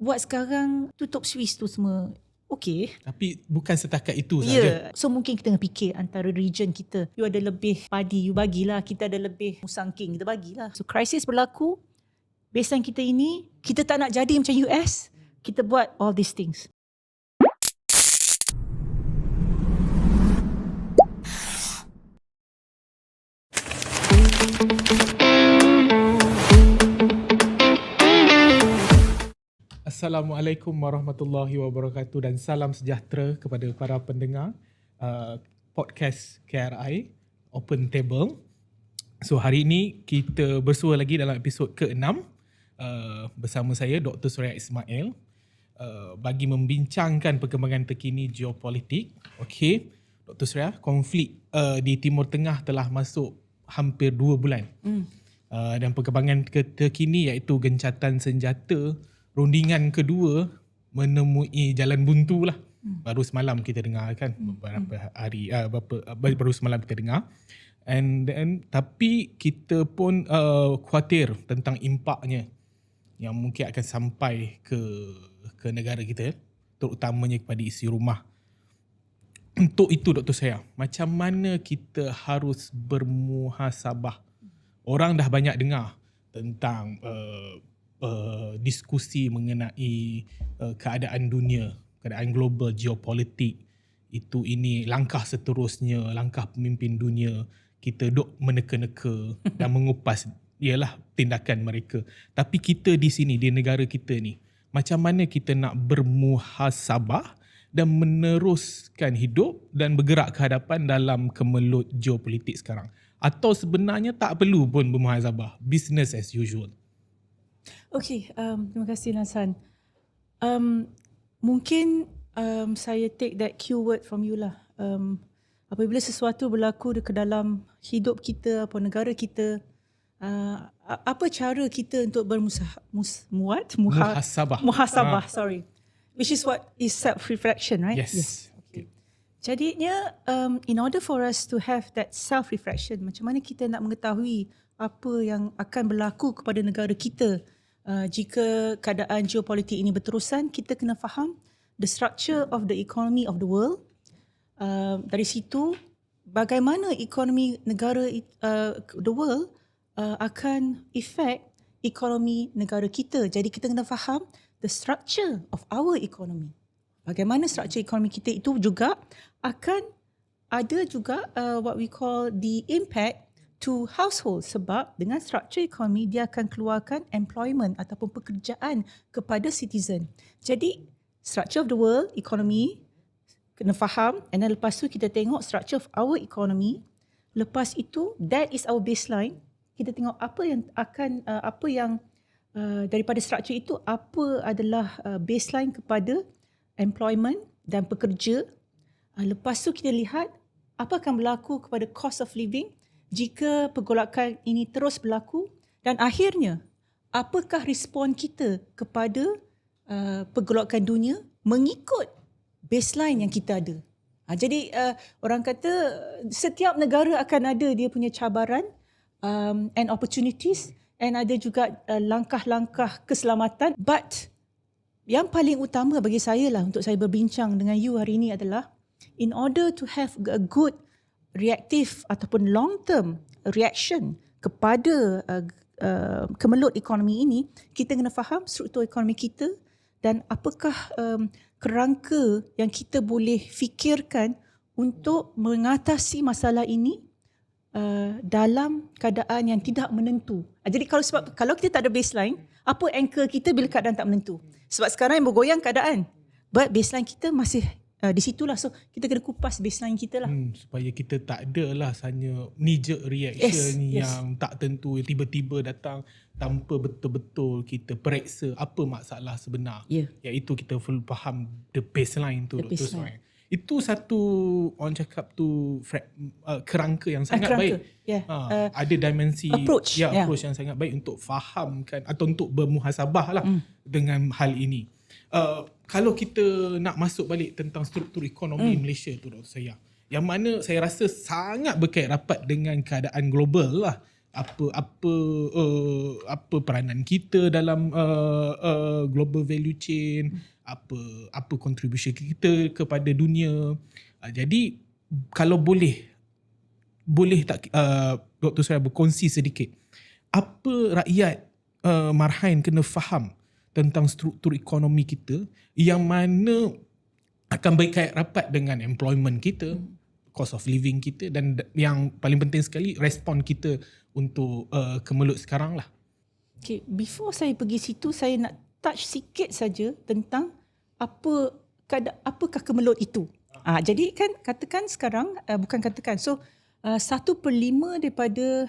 buat sekarang tutup Swiss tu semua okey. Tapi bukan setakat itu Ya, saja. so mungkin kita kena fikir antara region kita. You ada lebih padi, you bagilah. Kita ada lebih musangking, kita bagilah. So krisis berlaku, baseline kita ini, kita tak nak jadi macam US, kita buat all these things. Assalamualaikum warahmatullahi wabarakatuh dan salam sejahtera kepada para pendengar podcast KRI Open Table. So hari ini kita bersua lagi dalam episod ke-6 bersama saya Dr. Surya Ismail bagi membincangkan perkembangan terkini geopolitik. Okey, Dr. Surya, konflik di Timur Tengah telah masuk hampir 2 bulan. Dan perkembangan terkini iaitu gencatan senjata rundingan kedua menemui jalan buntu lah. Baru semalam kita dengar kan, baru semalam kita dengar. And then tapi kita pun khawatir tentang impaknya yang mungkin akan sampai ke negara kita, terutamanya kepada isi rumah. Untuk itu Dr. Saya, macam mana kita harus bermuhasabah? Orang dah banyak dengar tentang diskusi mengenai keadaan dunia, keadaan global, geopolitik. Ini langkah seterusnya, langkah pemimpin dunia. Kita duk meneka-neka dan mengupas ialah tindakan mereka. Tapi kita di sini, di negara kita ni, macam mana kita nak bermuhasabah dan meneruskan hidup dan bergerak ke hadapan dalam kemelut geopolitik sekarang? Atau sebenarnya tak perlu pun bermuhasabah, business as usual? Okay, terima kasih Hasan. Mungkin saya take that keyword from you lah. Apabila sesuatu berlaku ke dalam hidup kita atau negara kita, apa cara kita untuk muhasabah, sorry. Which is what is self-reflection, right? Yes. Okay. Jadinya, in order for us to have that self-reflection, macam mana kita nak mengetahui apa yang akan berlaku kepada negara kita jika keadaan geopolitik ini berterusan, kita kena faham the structure of the economy of the world. Dari situ, bagaimana ekonomi negara the world akan affect ekonomi negara kita. Jadi kita kena faham the structure of our economy. Bagaimana structure ekonomi kita itu juga akan ada juga what we call the impact to household, sebab dengan struktur ekonomi dia akan keluarkan employment ataupun pekerjaan kepada citizen. Jadi structure of the world economy kena faham, and then lepas tu kita tengok structure of our economy. Lepas itu that is our baseline. Kita tengok apa yang daripada struktur itu apa adalah baseline kepada employment dan pekerja. Lepas tu kita lihat apa akan berlaku kepada cost of living jika pergolakan ini terus berlaku, dan akhirnya apakah respon kita kepada pergolakan dunia mengikut baseline yang kita ada. Jadi orang kata setiap negara akan ada dia punya cabaran and opportunities, and ada juga langkah-langkah keselamatan. But yang paling utama bagi saya lah untuk saya berbincang dengan you hari ini adalah in order to have a good reactive ataupun long term reaction kepada kemelut ekonomi ini, kita kena faham struktur ekonomi kita dan apakah kerangka yang kita boleh fikirkan untuk mengatasi masalah ini dalam keadaan yang tidak menentu. Jadi kalau kita tak ada baseline, apa anchor kita bila keadaan tak menentu? Sebab sekarang yang bergoyang keadaan, but baseline kita masih di situlah. So kita kena kupas baseline kita lah, supaya kita tak ada lah hanya knee-jerk reaction yang tak tentu, tiba-tiba datang tanpa betul-betul kita periksa apa masalah sebenar. Iaitu kita perlu faham the baseline tu, Dr. Soe. Itu satu orang cakap tu kerangka yang sangat baik. Ada dimensi approach yang sangat baik untuk fahamkan atau untuk bermuhasabah lah dengan hal ini. Kalau kita nak masuk balik tentang struktur ekonomi Malaysia tu, Dr. Saya, yang mana saya rasa sangat berkait rapat dengan keadaan global lah. apa peranan kita dalam global value chain, apa contribution kita kepada dunia. Jadi kalau boleh tak Dr. Suraya berkongsi sedikit apa rakyat Marhain kena faham tentang struktur ekonomi kita yang mana akan berkait rapat dengan employment kita, cost of living kita, dan yang paling penting sekali respon kita untuk kemelut sekarang lah. Okay, before saya pergi situ, saya nak touch sikit saja tentang apakah kemelut itu. Jadi kan katakan sekarang, so 1/5 daripada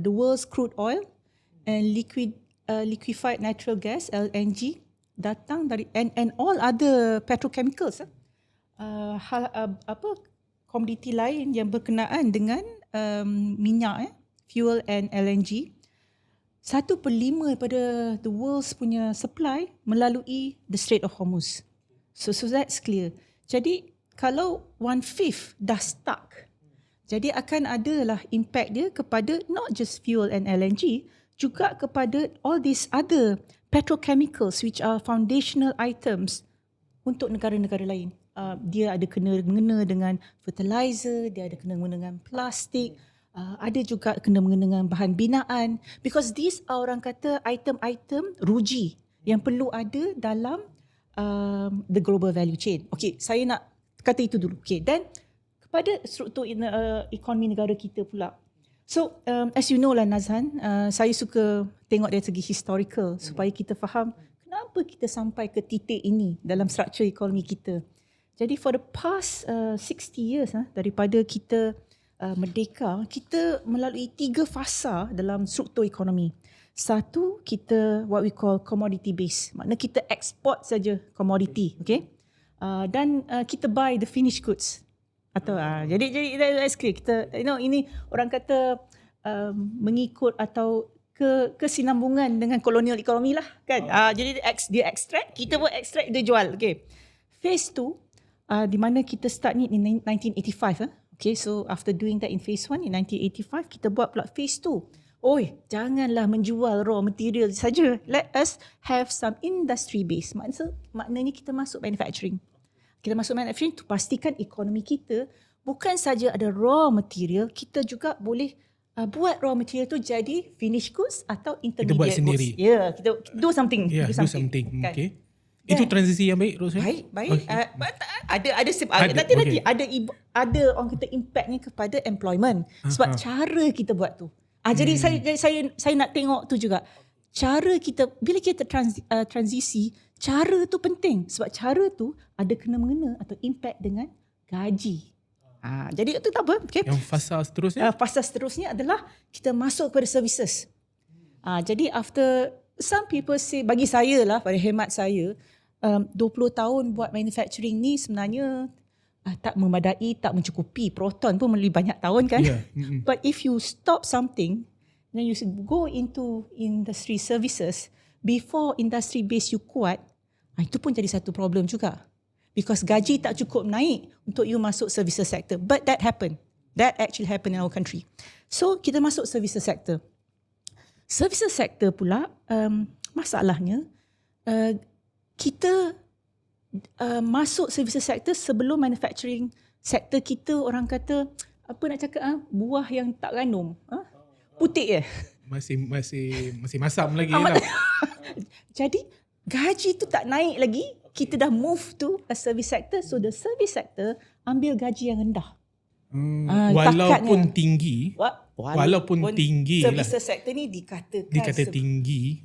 the world's crude oil and liquefied natural gas LNG datang dari and all other petrochemicals, komoditi lain yang berkenaan dengan minyak, fuel and LNG. 1/5 daripada the world's punya supply melalui the Strait of Hormuz. So that's clear. Jadi kalau 1/5 dah stuck, jadi akan adalah impact dia kepada not just fuel and LNG, juga kepada all these other petrochemicals which are foundational items untuk negara-negara lain. Dia ada kena-mengena dengan fertilizer, dia ada kena-mengena dengan plastik, ada juga kena-mengena dengan bahan binaan, because these are orang kata item-item ruji yang perlu ada dalam the global value chain. Okay, saya nak kata itu dulu. Okay, then kepada struktur ekonomi negara kita pula. So as you know lah Nazhan, saya suka tengok dari segi historical supaya kita faham kenapa kita sampai ke titik ini dalam struktur ekonomi kita. Jadi for the past 60 years daripada kita merdeka, kita melalui 3 fasa dalam struktur ekonomi. Satu, kita what we call commodity base. Maknanya kita export saja commodity, okay? Dan kita buy the finished goods. Atau jadi that's clear. Kita ini orang kata mengikut atau kesinambungan dengan kolonial ekonomi lah kan. Jadi dia extract, kita pun extract, dia jual. Okay. Phase 2 di mana kita start ni in 1985. Okay, so after doing that in phase 1 in 1985, kita buat pula phase 2. Oi, janganlah menjual raw material saja. Let us have some industry base. Maknanya kita masuk manufacturing. Kita masuk manufacturing untuk pastikan ekonomi kita bukan saja ada raw material, kita juga boleh buat raw material tu jadi finished goods atau intermediate goods. Kita buat sendiri. Kita do something. Do something. Kan? Okay. Itu transisi yang baik, Rosya? Baik. Okay. Nanti ada orang kata impactnya kepada employment sebab cara kita buat tu. Jadi saya nak tengok tu juga. Cara kita bila kita transisi, cara tu penting sebab cara tu ada kena-mengena atau impact dengan gaji. Jadi itu tak apa. Okay. Yang fasa seterusnya? Fasa seterusnya adalah kita masuk kepada services. Jadi after some people say, bagi saya lah, pada hemat saya, 20 tahun buat manufacturing ni sebenarnya tak memadai, tak mencukupi. Proton pun lebih banyak tahun kan. Yeah. But if you stop something, then you go into industry services, before industry base you kuat, itu pun jadi satu problem juga. Because gaji tak cukup naik untuk you masuk services sector. But that happened. That actually happened in our country. So kita masuk services sector. Services sector pula, masalahnya, kita masuk services sector sebelum manufacturing sector kita, orang kata, apa nak cakap, buah yang tak ranum. Putih je. Masih masam lagi lah. Jadi gaji tu tak naik lagi. Kita dah move to a service sector. So the service sector ambil gaji yang rendah. Walaupun tinggi. Walaupun tinggi lah. Services sector ni dikata tinggi.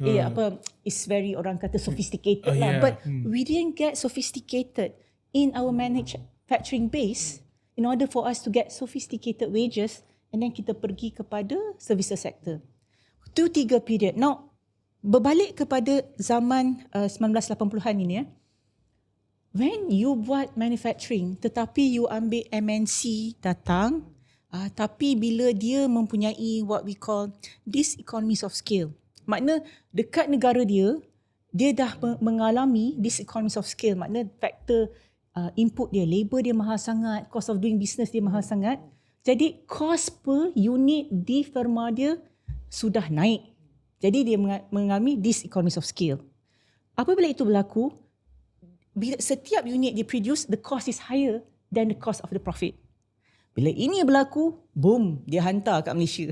It's very orang kata sophisticated lah. But we didn't get sophisticated in our manufacturing base in order for us to get sophisticated wages, and then kita pergi kepada services sector. Itu 3 period. Now, berbalik kepada zaman 1980-an ini when you buat manufacturing tetapi you ambil MNC datang, tapi bila dia mempunyai what we call this economies of scale, makna dekat negara dia dah mengalami this economies of scale, makna faktor input dia, labor dia mahal sangat, cost of doing business dia mahal sangat. Jadi cost per unit di firma dia sudah naik. Jadi dia mengalami diseconomies of scale. Apabila itu berlaku, bila setiap unit dia produce, the cost is higher than the cost of the profit. Bila ini berlaku, boom, dia hantar kat Malaysia.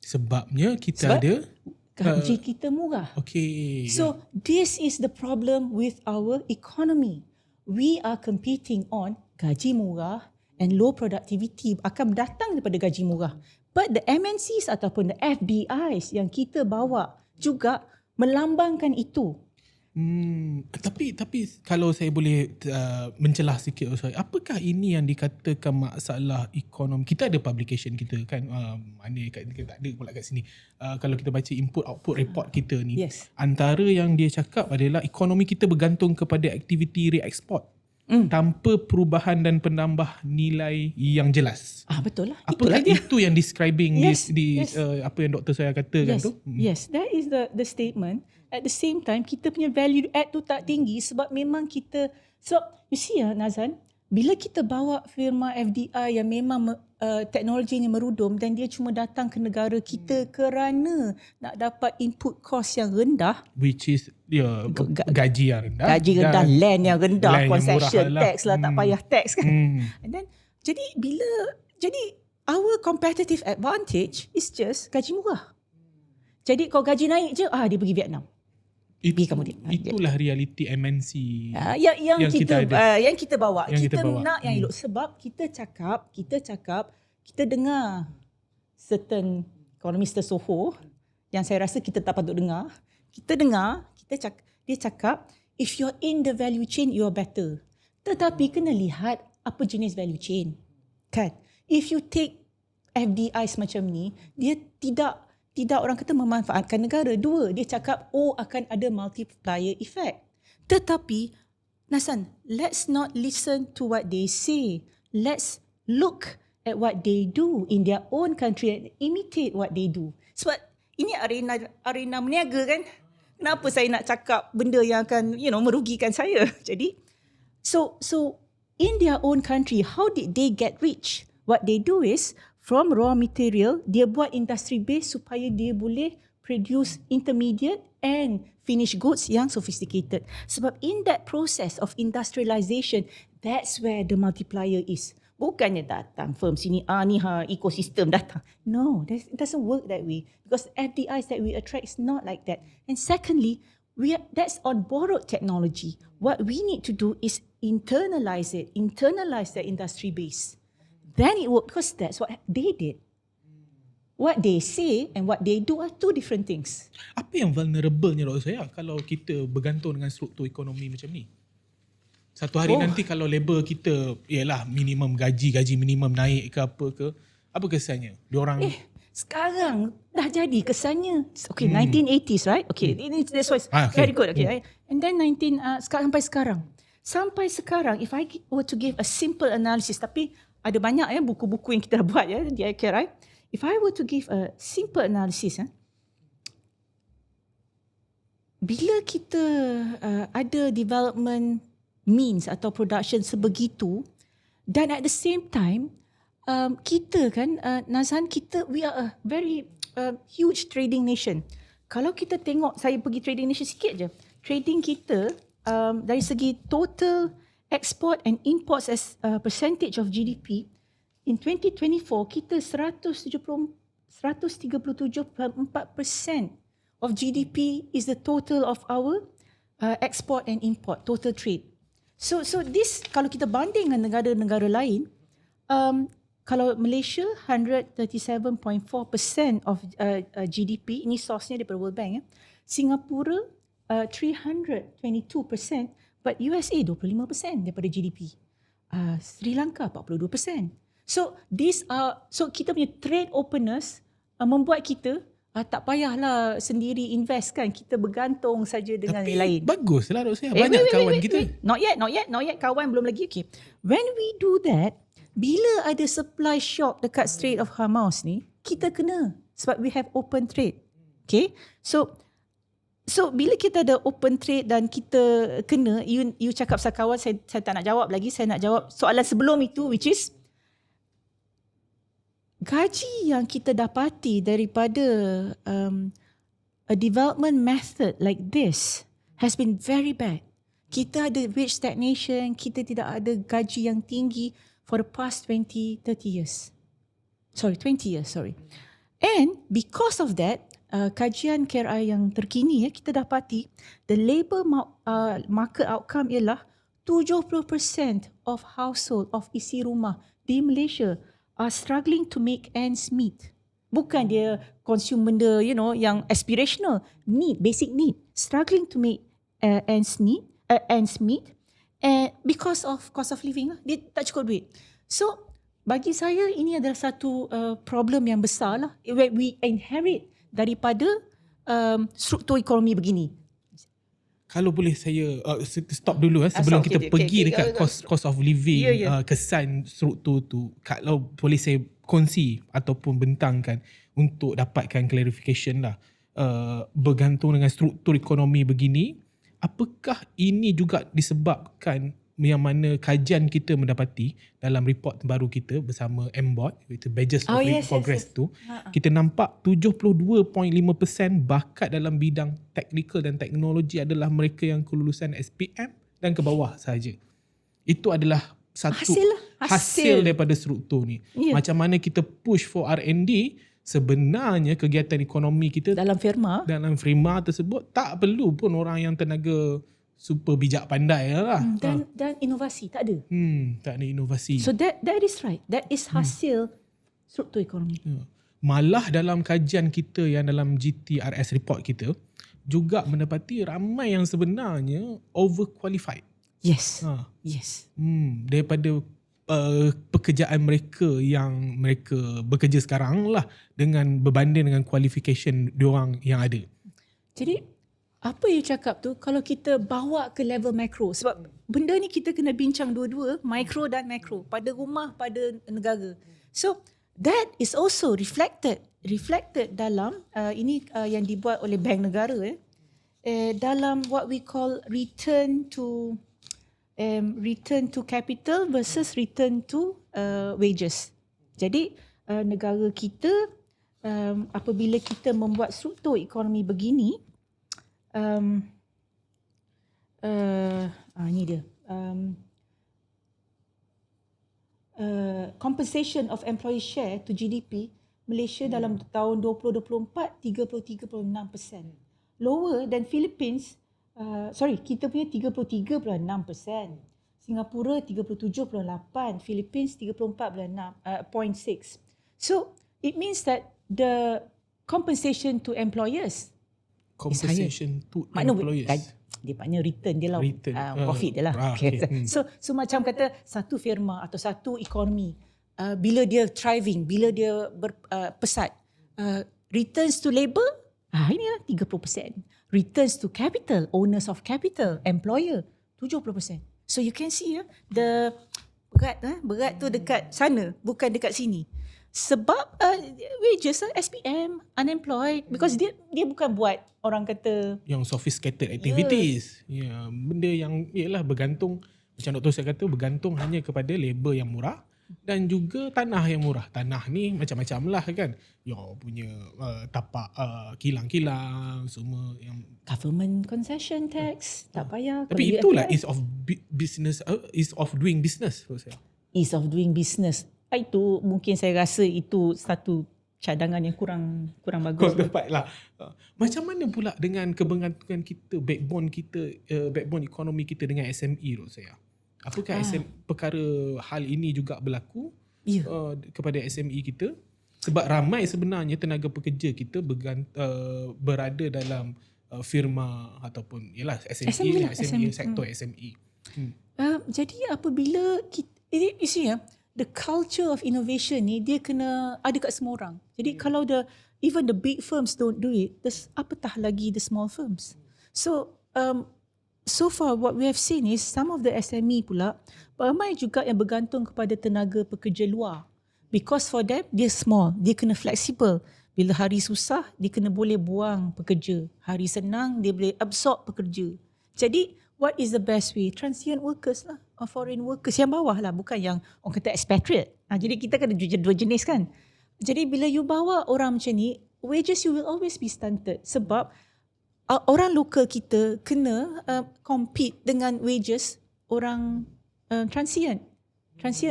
Sebabnya kita ada gaji kita murah. Okay. So this is the problem with our economy. We are competing on gaji murah and low productivity akan datang daripada gaji murah. But the MNCs ataupun the FDIs yang kita bawa juga melambangkan itu. Tapi kalau saya boleh mencelah sikit, apakah ini yang dikatakan masalah ekonomi? Kita ada publication kita kan, mana kita tak ada pula kat sini. Kalau kita baca input output report kita ni, antara yang dia cakap adalah ekonomi kita bergantung kepada aktiviti re-export. Tanpa perubahan dan penambah nilai yang jelas. Betul lah. Apakah itu yang describing apa yang Dr. Soya katakan tu? Yes, that is the statement. At the same time, kita punya value add tu tak tinggi sebab memang kita, so you see Nazan, bila kita bawa firma FDI yang memang teknologinya merudum dan dia cuma datang ke negara kita kerana nak dapat input cost yang rendah, which is gaji yang rendah, land yang rendah, concession yang tax lah, tak payah tax kan. And then jadi our competitive advantage is just gaji murah. Jadi kalau gaji naik je, dia pergi Vietnam. Itulah realiti MNC yang kita ada, yang kita bawa. Kita nak yang elok sebab kita cakap, kita dengar certain economist Soho yang saya rasa kita tak patut dengar. Dia cakap if you're in the value chain you are better. Tetapi kena lihat apa jenis value chain. Kan? If you take FDI semacam ni, dia tidak orang kata memanfaatkan negara. Dua, dia cakap akan ada multiplier effect. Tetapi Nasan, let's not listen to what they say. Let's look at what they do in their own country and imitate what they do. Sebab ini arena meniaga kan. Kenapa saya nak cakap benda yang akan merugikan saya? Jadi so in their own country, how did they get rich? What they do is from raw material, dia buat industry base supaya dia boleh produce intermediate and finished goods yang sophisticated. Sebab in that process of industrialization, that's where the multiplier is. Bukannya datang firm sini, ekosistem datang. No, it doesn't work that way. Because FDIs that we attract is not like that. And secondly, that's on borrowed technology. What we need to do is internalize the industry base. Then it works because that's what they did. What they say and what they do are two different things. Apa yang vulnerable-nya Dr. Soya kalau kita bergantung dengan struktur ekonomi macam ni? Satu hari nanti kalau labor kita minimum gaji minimum naik ke apa kesannya? Diorang sekarang dah jadi kesannya. Okay, 1980s, right? Okay, that's why very good. Okay, and then sampai sekarang, if I were to give a simple analysis, tapi ada banyak buku-buku yang kita dah buat di IKRI. If I were to give a simple analysis, bila kita ada development means atau production sebegitu, dan at the same time kita kan Nazhan, we are a very huge trading nation. Kalau kita tengok, saya pergi trading nation sikit je, trading kita dari segi total export and imports as a percentage of GDP, in 2024 kita 137.4% of GDP is the total of our export and import, total trade. So this kalau kita banding dengan negara-negara lain, kalau Malaysia 137.4% of GDP, ini source-nya daripada World Bank. Singapura 322%, but USA 25% daripada GDP. Sri Lanka 42%. So kita punya trade openness membuat kita tak payahlah sendiri invest kan, kita bergantung saja dengan yang lain. Baguslah Dr. Soya, banyak kawan kita. Not yet, kawan belum lagi. Okay. When we do that, bila ada supply shock dekat Strait of Hormuz ni, kita kena sebab we have open trade. Okay. So bila kita ada open trade dan kita kena, you cakap pasal kawan, saya tak nak jawab lagi. Saya nak jawab soalan sebelum itu, which is gaji yang kita dapati daripada a development method like this has been very bad. Kita ada wage stagnation, kita tidak ada gaji yang tinggi for the past 20 years. And because of that, kajian KRI yang terkini kita dapati the labour market outcome ialah 70% of household, of isi rumah di Malaysia are struggling to make ends meet. Bukan dia consume benda yang aspirational, basic need, struggling to make ends meet because of cost of living lah. Dia tak cukup duit. So bagi saya ini adalah satu problem yang besar lah. We inherit daripada struktur ekonomi begini. Kalau boleh saya stop dulu sebelum kita pergi dekat cost of living, kesan struktur tu. Kalau boleh saya kongsi ataupun bentangkan untuk dapatkan clarification lah. Bergantung dengan struktur ekonomi begini, apakah ini juga disebabkan yang mana kajian kita mendapati dalam report terbaru kita bersama MBOT, iaitu Badges of Progress tu, kita nampak 72.5% bakat dalam bidang teknikal dan teknologi adalah mereka yang kelulusan SPM dan ke bawah sahaja. Itu adalah satu hasil daripada struktur ni. Macam mana kita push for R&D, sebenarnya kegiatan ekonomi kita dalam firma tersebut tak perlu pun orang yang tenaga super bijak pandai lah. Dan inovasi tak ada. Tak ada inovasi. So that is right. That is hasil struktur ekonomi. Malah dalam kajian kita yang dalam GTRS report kita juga mendapati ramai yang sebenarnya overqualified. Yes. Daripada pekerjaan mereka yang mereka bekerja sekarang lah dengan berbanding dengan qualification diorang yang ada. Jadi apa you cakap tu kalau kita bawa ke level makro, sebab benda ni kita kena bincang dua-dua, mikro dan makro, pada rumah, pada negara. So that is also reflected dalam ini yang dibuat oleh Bank Negara dalam what we call return to capital versus return to wages. Jadi negara kita apabila kita membuat struktur ekonomi begini, ini dia compensation of employee share to GDP Malaysia dalam tahun 2024 33.6%, lower than Philippines. Kita punya 33.6%, Singapura 37.8%, Philippines 34.6%. So it means that the compensation to employers, dia maknanya return dia lah, profit dia lah. So macam kata satu firma atau satu ekonomi, bila dia thriving, bila dia pesat, returns to labour, ini lah 30%. Returns to capital, owners of capital, employer 70%. So you can see the berat tu dekat sana, bukan dekat sini. Sebab wages SPM, unemployed, because dia bukan buat orang kata yang sophisticated activities. Benda yang bergantung, macam Dr. Syed kata, bergantung hanya kepada labor yang murah dan juga tanah yang murah. Tanah ni macam-macam lah kan. Punya tapak kilang-kilang, semua yang government concession tax, tak payah. Tapi itulah ease of business, ease of doing business. Ease of doing business. Itu mungkin saya rasa itu satu cadangan yang kurang bagus. Kurang tepat lah. Macam mana pula dengan kebergantungan kita, backbone ekonomi kita dengan SME tu saya? Apakah perkara hal ini juga berlaku kepada SME kita? Sebab ramai sebenarnya tenaga pekerja kita berada dalam firma ataupun SME sektor SME. Jadi apabila kita, you see the culture of innovation ni dia kena ada kat semua orang. Jadi kalau even the big firms don't do it, apatah lagi the small firms. So so far what we have seen is some of the SME pula ramai juga yang bergantung kepada tenaga pekerja luar. Because for them dia small, dia kena flexible. Bila hari susah dia kena boleh buang pekerja, hari senang dia boleh absorb pekerja. Jadi what is the best way? Transient workers lah, or foreign workers yang bawah lah, bukan yang orang kata expatriate. Jadi kita kena dua jenis kan. Jadi bila you bawa orang macam ni, wages you will always be stunted sebab orang lokal kita kena compete dengan wages orang transient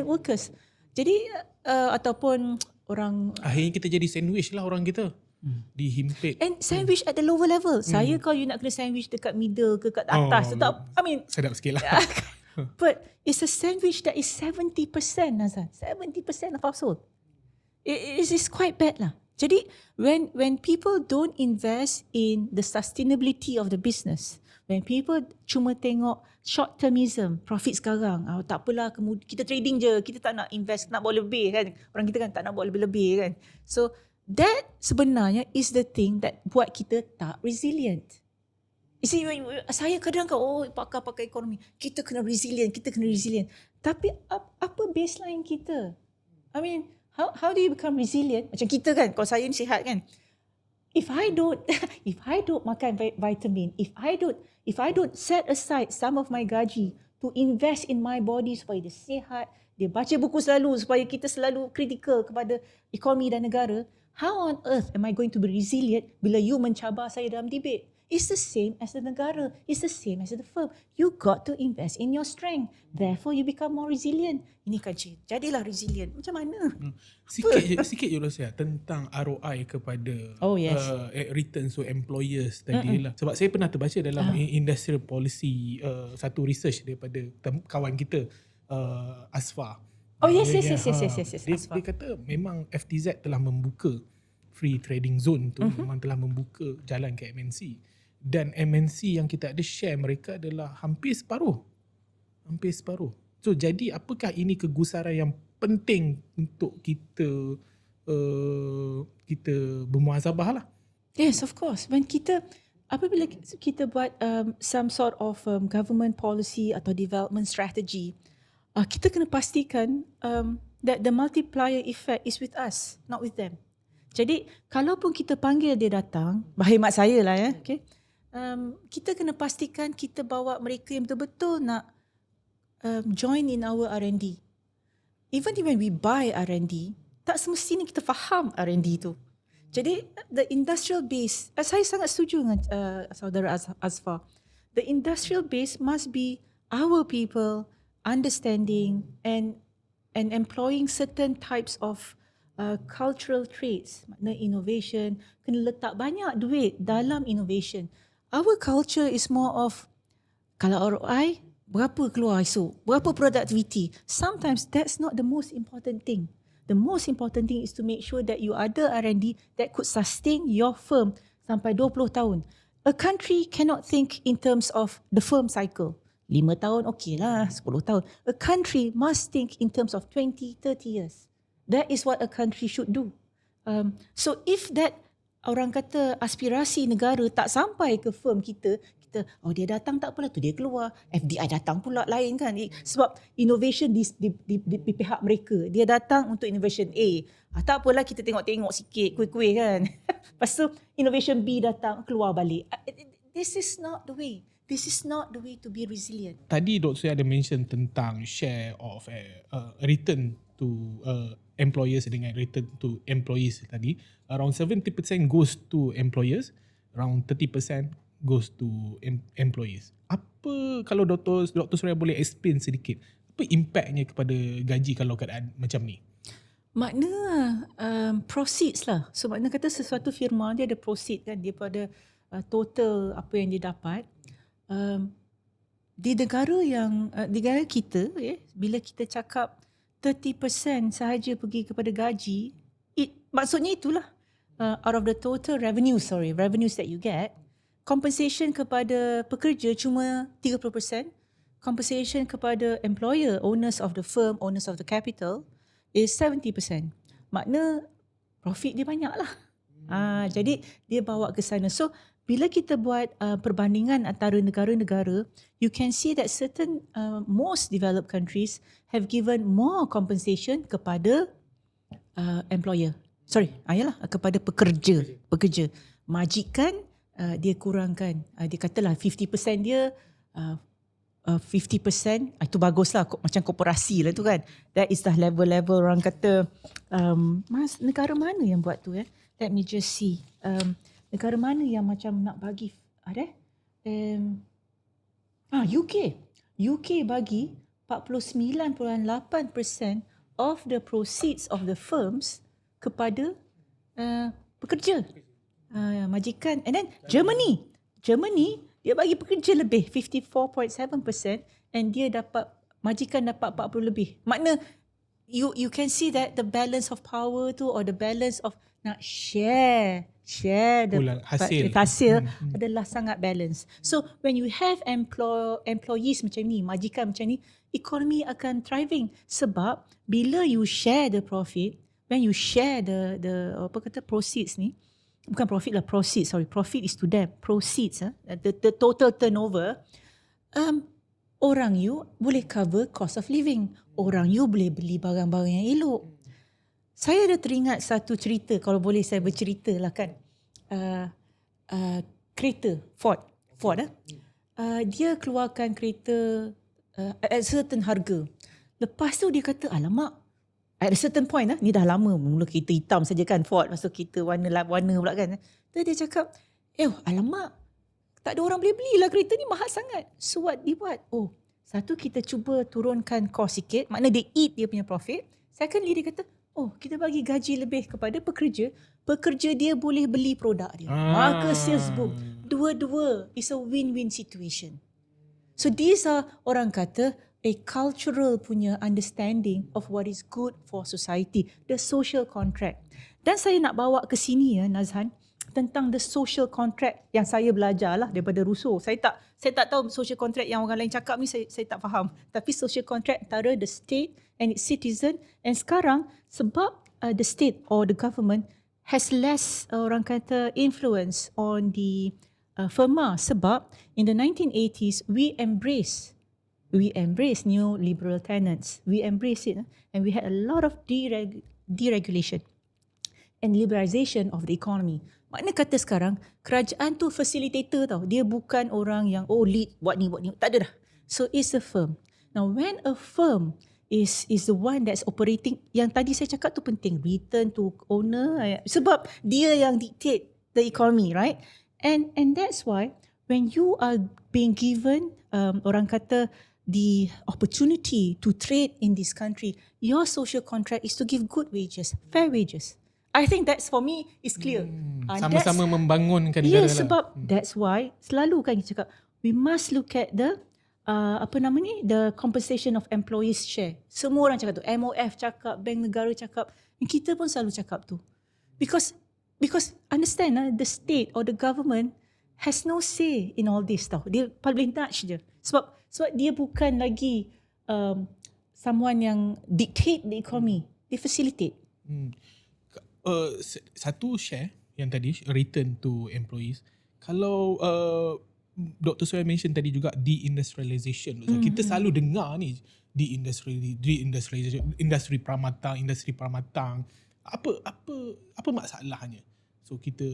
workers. Jadi ataupun orang Akhirnya kita jadi sandwich lah orang kita. Dihimpit. and sandwich at the lower level. Saya kalau you nak kena sandwich dekat middle ke kat atas, tak, I mean Sedap sikit lah. but it's a sandwich that is 70% Nazan. 70% of household. It is quite bad lah. Jadi when people don't invest in the sustainability of the business, when people cuma tengok short termism, profit sekarang, tak apalah, kita trading je, kita tak nak invest, nak buat lebih kan. Orang kita kan tak nak buat lebih-lebih kan. So that sebenarnya is the thing that buat kita tak resilient. You see, saya kadang pakar-pakar ekonomi, kita kena resilient. Tapi apa baseline kita? I mean, how do you become resilient? Macam kita kan, kalau saya ni sihat kan. If I don't makan vitamin, if I don't set aside some of my gaji to invest in my body supaya dia sihat, dia baca buku selalu supaya kita selalu kritikal kepada ekonomi dan negara, how on earth am I going to be resilient bila you mencabar saya dalam debate? It's the same as the negara. It's the same as the firm. You got to invest in your strength. Therefore, you become more resilient. Ini kan cik, jadilah resilient. Macam mana? Sikit je Rosia tentang ROI kepada returns to employers tadi lah. Sebab saya pernah terbaca dalam industrial policy satu research daripada kawan kita Asfa. Yes. Dia kata memang FTZ telah membuka free trading zone tu, memang telah membuka jalan ke MNC. Dan MNC yang kita ada share mereka adalah hampir separuh. So jadi apakah ini kegusaran yang penting untuk kita bermuhasabah lah. Yes, of course. When apabila kita buat some sort of government policy atau development strategy, kita kena pastikan that the multiplier effect is with us, not with them. Jadi kalaupun kita panggil dia datang, berkhidmat saya lah ya, okay? Kita kena pastikan kita bawa mereka yang betul-betul nak join in our R&D. Even when we buy R&D, tak semestinya kita faham R&D tu. Jadi the industrial base, saya sangat setuju dengan saudara Asfa. The industrial base must be our people understanding and employing certain types of cultural traits, makna innovation, kena letak banyak duit dalam innovation. Our culture is more of, kalau ROI, berapa keluar esok, berapa productivity. Sometimes that's not the most important thing. The most important thing is to make sure that you ada R&D that could sustain your firm sampai 20 tahun. A country cannot think in terms of the firm cycle. 5 tahun, okay lah, 10 tahun. A country must think in terms of 20, 30 years. That is what a country should do. So if that orang kata aspirasi negara tak sampai ke firm kita, dia datang tak apalah tu dia keluar, FDI datang pula lain kan. Sebab innovation di pihak mereka. Dia datang untuk innovation A. Tak apalah kita tengok-tengok sikit kuih-kuih kan. Lepas tu innovation B datang keluar balik. This is not the way. This is not the way to be resilient. Tadi Dr. ada mention tentang share of return to employers dengan return to employees tadi. Around 70% goes to employers, around 30% goes to employees. Apa kalau Dr. Surya boleh explain sedikit, apa impactnya kepada gaji kalau keadaan macam ni? Makna proceeds lah. So makna kata sesuatu firma dia ada proceed kan, dia pada total apa yang dia dapat. Di negara kita, bila kita cakap 30% sahaja pergi kepada gaji, maksudnya itulah out of the total revenues that you get, compensation kepada pekerja cuma 30%, compensation kepada employer, owners of the firm, owners of the capital is 70%. Makna profit dia banyak lah. Jadi dia bawa ke sana. So bila kita buat perbandingan antara negara-negara, you can see that certain most developed countries have given more compensation kepada employer. Kepada pekerja. Majikan dia kurangkan. Dia katalah 50% dia 50%, itu baguslah, macam korporasi lah tu kan. That is dah level-level orang kata, mas, negara mana yang buat tu Let me just see. Negara mana yang macam nak bagi, ada? UK bagi 49.8% of the proceeds of the firms kepada pekerja, majikan. And then Germany dia bagi pekerja lebih 54.7% and dia dapat, majikan dapat 40 lebih. Makna you can see that the balance of power tu, or the balance of nak share the hasil adalah sangat balance. So when you have employees macam ni, majikan macam ni, ekonomi akan thriving. Sebab bila you share the profit, when you share the proceeds ni, bukan profit lah, proceeds, profit is to them, proceeds, the total turnover, orang you boleh cover cost of living, orang you boleh beli barang-barang yang elok. Saya ada teringat satu cerita, kalau boleh saya bercerita lah kan, kereta Ford, dia keluarkan kereta at certain harga. Lepas tu dia kata, alamak, at a certain point ni dah lama, mula kereta hitam saja kan Ford, lepas tu kereta warna pula kan. Dia cakap, alamak, tak ada orang boleh belilah kereta ni, mahal sangat. So what dia buat? Satu, kita cuba turunkan cost sikit, makna dia eat dia punya profit. Secondly, dia kata, kita bagi gaji lebih kepada pekerja dia boleh beli produk dia. Maka sales boom. Dua-dua is a win-win situation. So these are, orang kata, a cultural punya understanding of what is good for society, the social contract. Dan saya nak bawa ke sini Nazhan, tentang the social contract yang saya belajar lah daripada Rousseau. Saya tak tahu social contract yang orang lain cakap ni, saya tak faham. Tapi social contract antara the state and its citizen, and sekarang sebab the state or the government has less orang kata influence on the firma, sebab in the 1980s we embrace neoliberal tenets. We embrace it, and we had a lot of deregulation and liberalisation of the economy. Makna kata sekarang, kerajaan tu facilitator tau. Dia bukan orang yang lead, buat ni. Tak ada dah. So it's a firm. Now when a firm is the one that's operating, yang tadi saya cakap tu penting, return to owner, sebab dia yang dictate the economy, right? And that's why when you are being given orang kata the opportunity to trade in this country, your social contract is to give good wages, fair wages. I think that's, for me, is clear. Sama-sama membangunkan negara. Yes, sebab that's why selalu kan kita cakap, we must look at the the compensation of employees share. Semua orang cakap tu, MOF cakap, Bank Negara cakap, dan kita pun selalu cakap tu. Because understand, the state or the government has no say in all this tau. Dia paling touch je. Sebab dia bukan lagi someone yang dictate the economy. Dia facilitate. Satu share yang tadi, return to employees. Kalau Dr. Suhail mention tadi juga deindustrialization. So, kita selalu dengar ni deindustrialization, industri pramatang. Apa masalahnya? So kita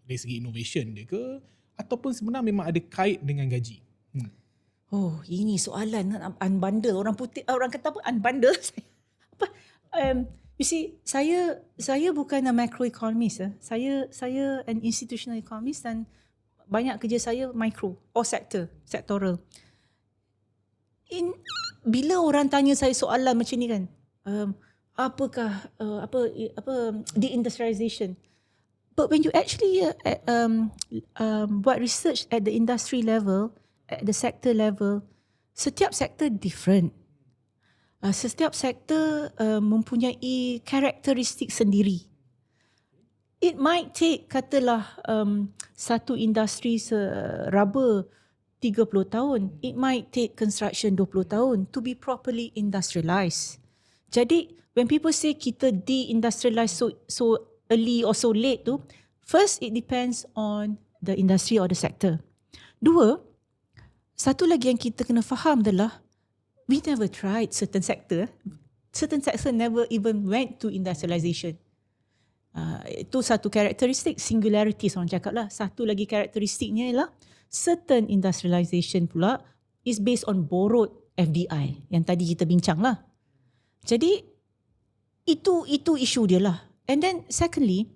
dari segi innovation dia ke, ataupun sebenarnya memang ada kait dengan gaji? Ini soalan unbundle. Orang putih, orang kata apa? Unbundle. You see, saya bukan a macroeconomist. Saya an institutional economist, dan banyak kerja saya micro or sectoral. Bila orang tanya saya soalan macam ni kan, apakah deindustrialization? But when you actually buat research at the industry level, at the sector level, setiap sektor different. Setiap sektor mempunyai karakteristik sendiri. It might take, katalah satu industri rubber 30 tahun. It might take construction 20 tahun to be properly industrialized. Jadi when people say kita deindustrialize so early or so late tu, first it depends on the industry or the sector. Dua, satu lagi yang kita kena faham adalah we never tried certain sector. Certain sector never even went to industrialization. Itu satu karakteristik, singularities orang cakap lah. Satu lagi karakteristiknya ialah certain industrialization pula is based on borrowed FDI yang tadi kita bincang lah. Jadi itu isu dia lah. And then secondly,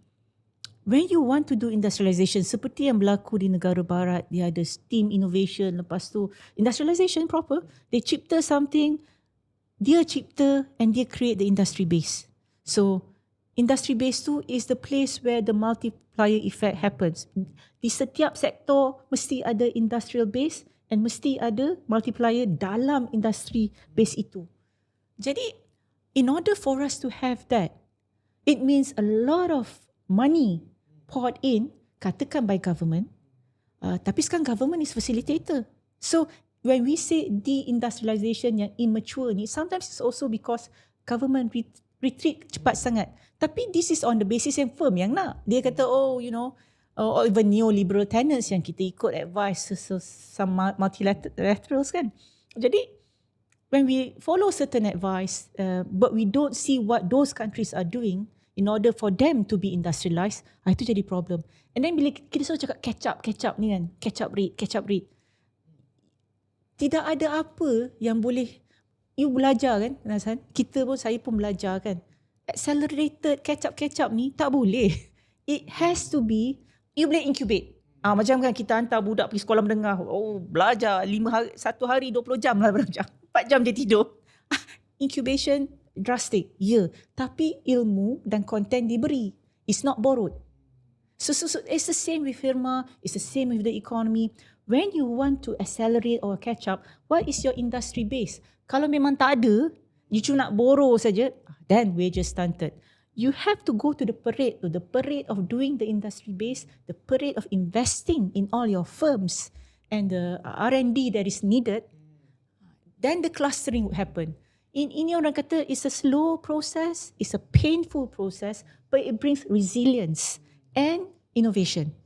when you want to do industrialization seperti yang berlaku di negara barat, dia ada steam innovation, lepas tu industrialization proper, they cipta something, dia cipta and dia create the industry base. So industry base tu is the place where the multiplier effect happens. Di setiap sektor mesti ada industrial base and mesti ada multiplier dalam industry base itu. Jadi in order for us to have that, it means a lot of money poured in, katakan by government, tapi sekarang government is facilitator. So when we say deindustrialization yang immature ni, sometimes it's also because government retreat cepat sangat. Tapi this is on the basis yang firm yang nak. Dia kata, or even neoliberal tenants yang kita ikut advice some multilaterals kan. Jadi when we follow certain advice, but we don't see what those countries are doing in order for them to be industrialized, itu jadi problem. And then bila kita selalu cakap catch up ni kan, catch up rate. Tidak ada apa yang boleh, you belajar kan Nazhan, saya pun belajar kan. Accelerated catch up ni tak boleh. It has to be, you boleh incubate. Macam kan kita hantar budak pergi sekolah menengah, belajar 1 hari 20 jam lah belajar. 4 jam dia tidur. Incubation drastic, tapi ilmu dan content diberi. It's not borrowed. So it's the same with firma, it's the same with the economy. When you want to accelerate or catch up, what is your industry base? Kalau memang tak ada, you cuma nak borrow saja, then we're just stunted. You have to go to the parade of doing the industry base, the parade of investing in all your firms and the R&D that is needed. Then the clustering would happen. Ini orang kata it's a slow process, it's a painful process, but it brings resilience and innovation.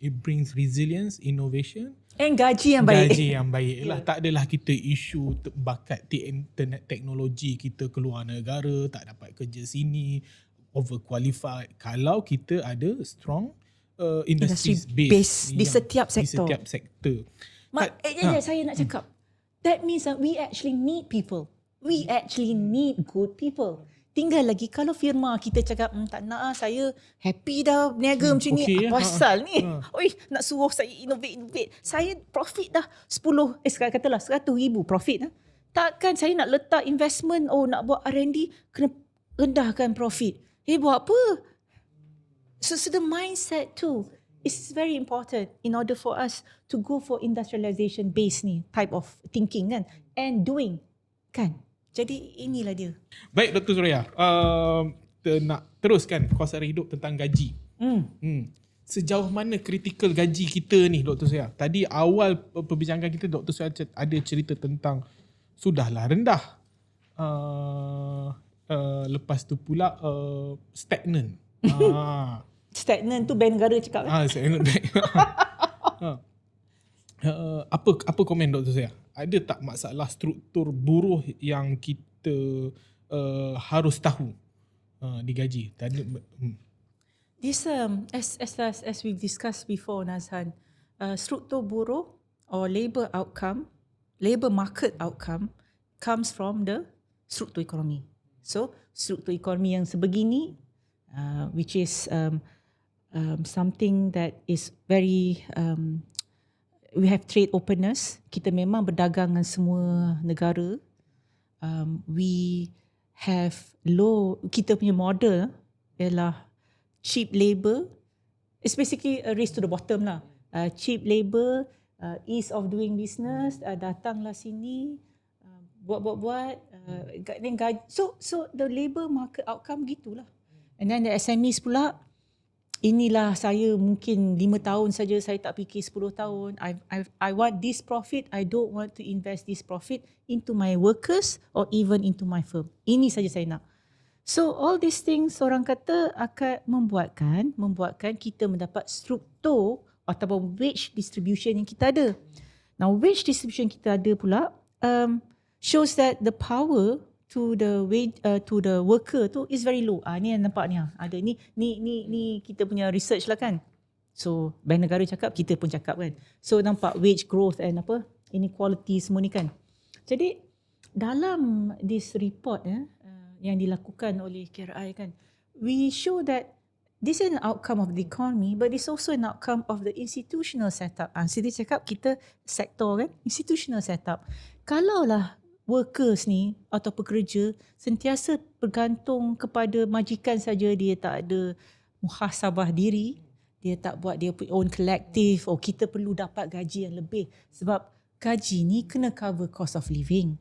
It brings resilience, innovation and gaji yang baik. Gaji yang baik lah. Tak adalah kita isu bakat internet teknologi kita keluar negara, tak dapat kerja sini, overqualified. Kalau kita ada strong industry base di setiap sektor. Saya nak cakap, that means that we actually need people. We actually need good people. Tinggal lagi kalau firma kita cakap tak nak saya happy dah berniaga macam ni, apa pasal ni? Nak suruh saya innovate. Saya profit dah 10, sekarang katalah 100,000 profit dah. Takkan saya nak letak investment, nak buat R&D kena rendahkan profit. Buat apa? So the mindset too is very important in order for us to go for industrialization based ni type of thinking kan, and doing kan. Jadi inilah dia. Baik Dr. Suria, nak teruskan kuasa hidup tentang gaji. Sejauh mana kritikal gaji kita ni Dr. Suria? Tadi awal perbincangan kita Dr. Suria ada cerita tentang sudahlah rendah. Lepas tu pula stagnan. Stagnan tu bank negara cakap. Stagnan bank. Apa komen Dr. Suria? Ada tak masalah struktur buruh yang kita harus tahu digaji? This as we've discussed before Nazhan, struktur buruh or labour market outcome comes from the struktur ekonomi. So struktur ekonomi yang sebegini, which is something that is very we have trade openness. Kita memang berdagang dengan semua negara. We have kita punya model ialah cheap labour. It's basically a race to the bottom lah. Cheap labour, ease of doing business, datanglah sini, buat. So the labour market outcome gitulah. And then the SMEs pula, inilah saya mungkin 5 tahun saja, saya tak fikir 10 tahun. I want this profit, I don't want to invest this profit into my workers or even into my firm. Ini saja saya nak. So all these things orang kata akan membuatkan kita mendapat struktur ataupun wage distribution yang kita ada. Now wage distribution kita ada pula shows that the power to the worker tu is very low. Ni yang nampak ni. Ada ni kita punya research lah kan. So bank negara cakap, kita pun cakap kan. So nampak wage growth and inequality semua ni kan. Jadi dalam this report yang dilakukan oleh KRI kan, we show that this is an outcome of the economy, but it's also an outcome of the institutional setup. Saya cakap kita sektor kan, institutional setup. Kalaulah workers ni atau pekerja sentiasa bergantung kepada majikan saja, dia tak ada muhasabah diri, dia tak buat dia own collective, kita perlu dapat gaji yang lebih. Sebab gaji ni kena cover cost of living.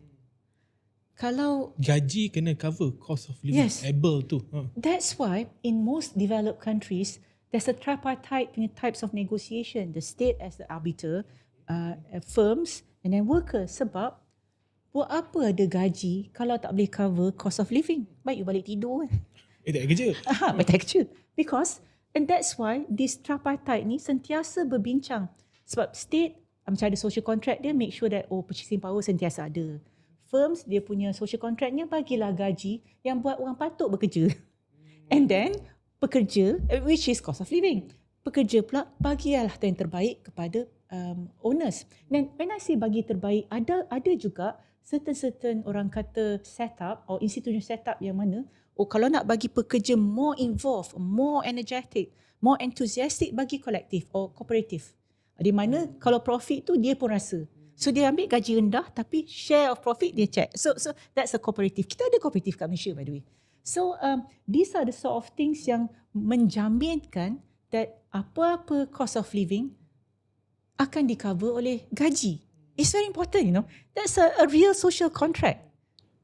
Kalau gaji kena cover cost of living, yes, able tu. That's why in most developed countries there's a tripartite punya types of negotiation. The state as the arbiter, firms and then workers. Sebab buat apa ada gaji kalau tak boleh cover cost of living? Baik you balik tidur kan. Tak kerja. Baik tak kerja. Because, and that's why this tripartite ni sentiasa berbincang. Sebab state macam ada social contract dia, make sure that purchasing power sentiasa ada. Firms dia punya social contractnya bagilah gaji yang buat orang patut bekerja. And then pekerja, which is cost of living. Pekerja pula bagilah yang terbaik kepada owners. Dan when I say bagi terbaik, ada juga certain orang kata setup or institution setup yang mana kalau nak bagi pekerja more involved, more energetic, more enthusiastic, bagi kolektif or kooperatif. Di mana kalau profit tu dia pun rasa. So dia ambil gaji rendah tapi share of profit dia check. So that's a cooperative. Kita ada kooperatif kat Malaysia by the way. So these are the sort of things yang menjaminkan that apa-apa cost of living akan di-cover oleh gaji. It's very important, you know. That's a real social contract.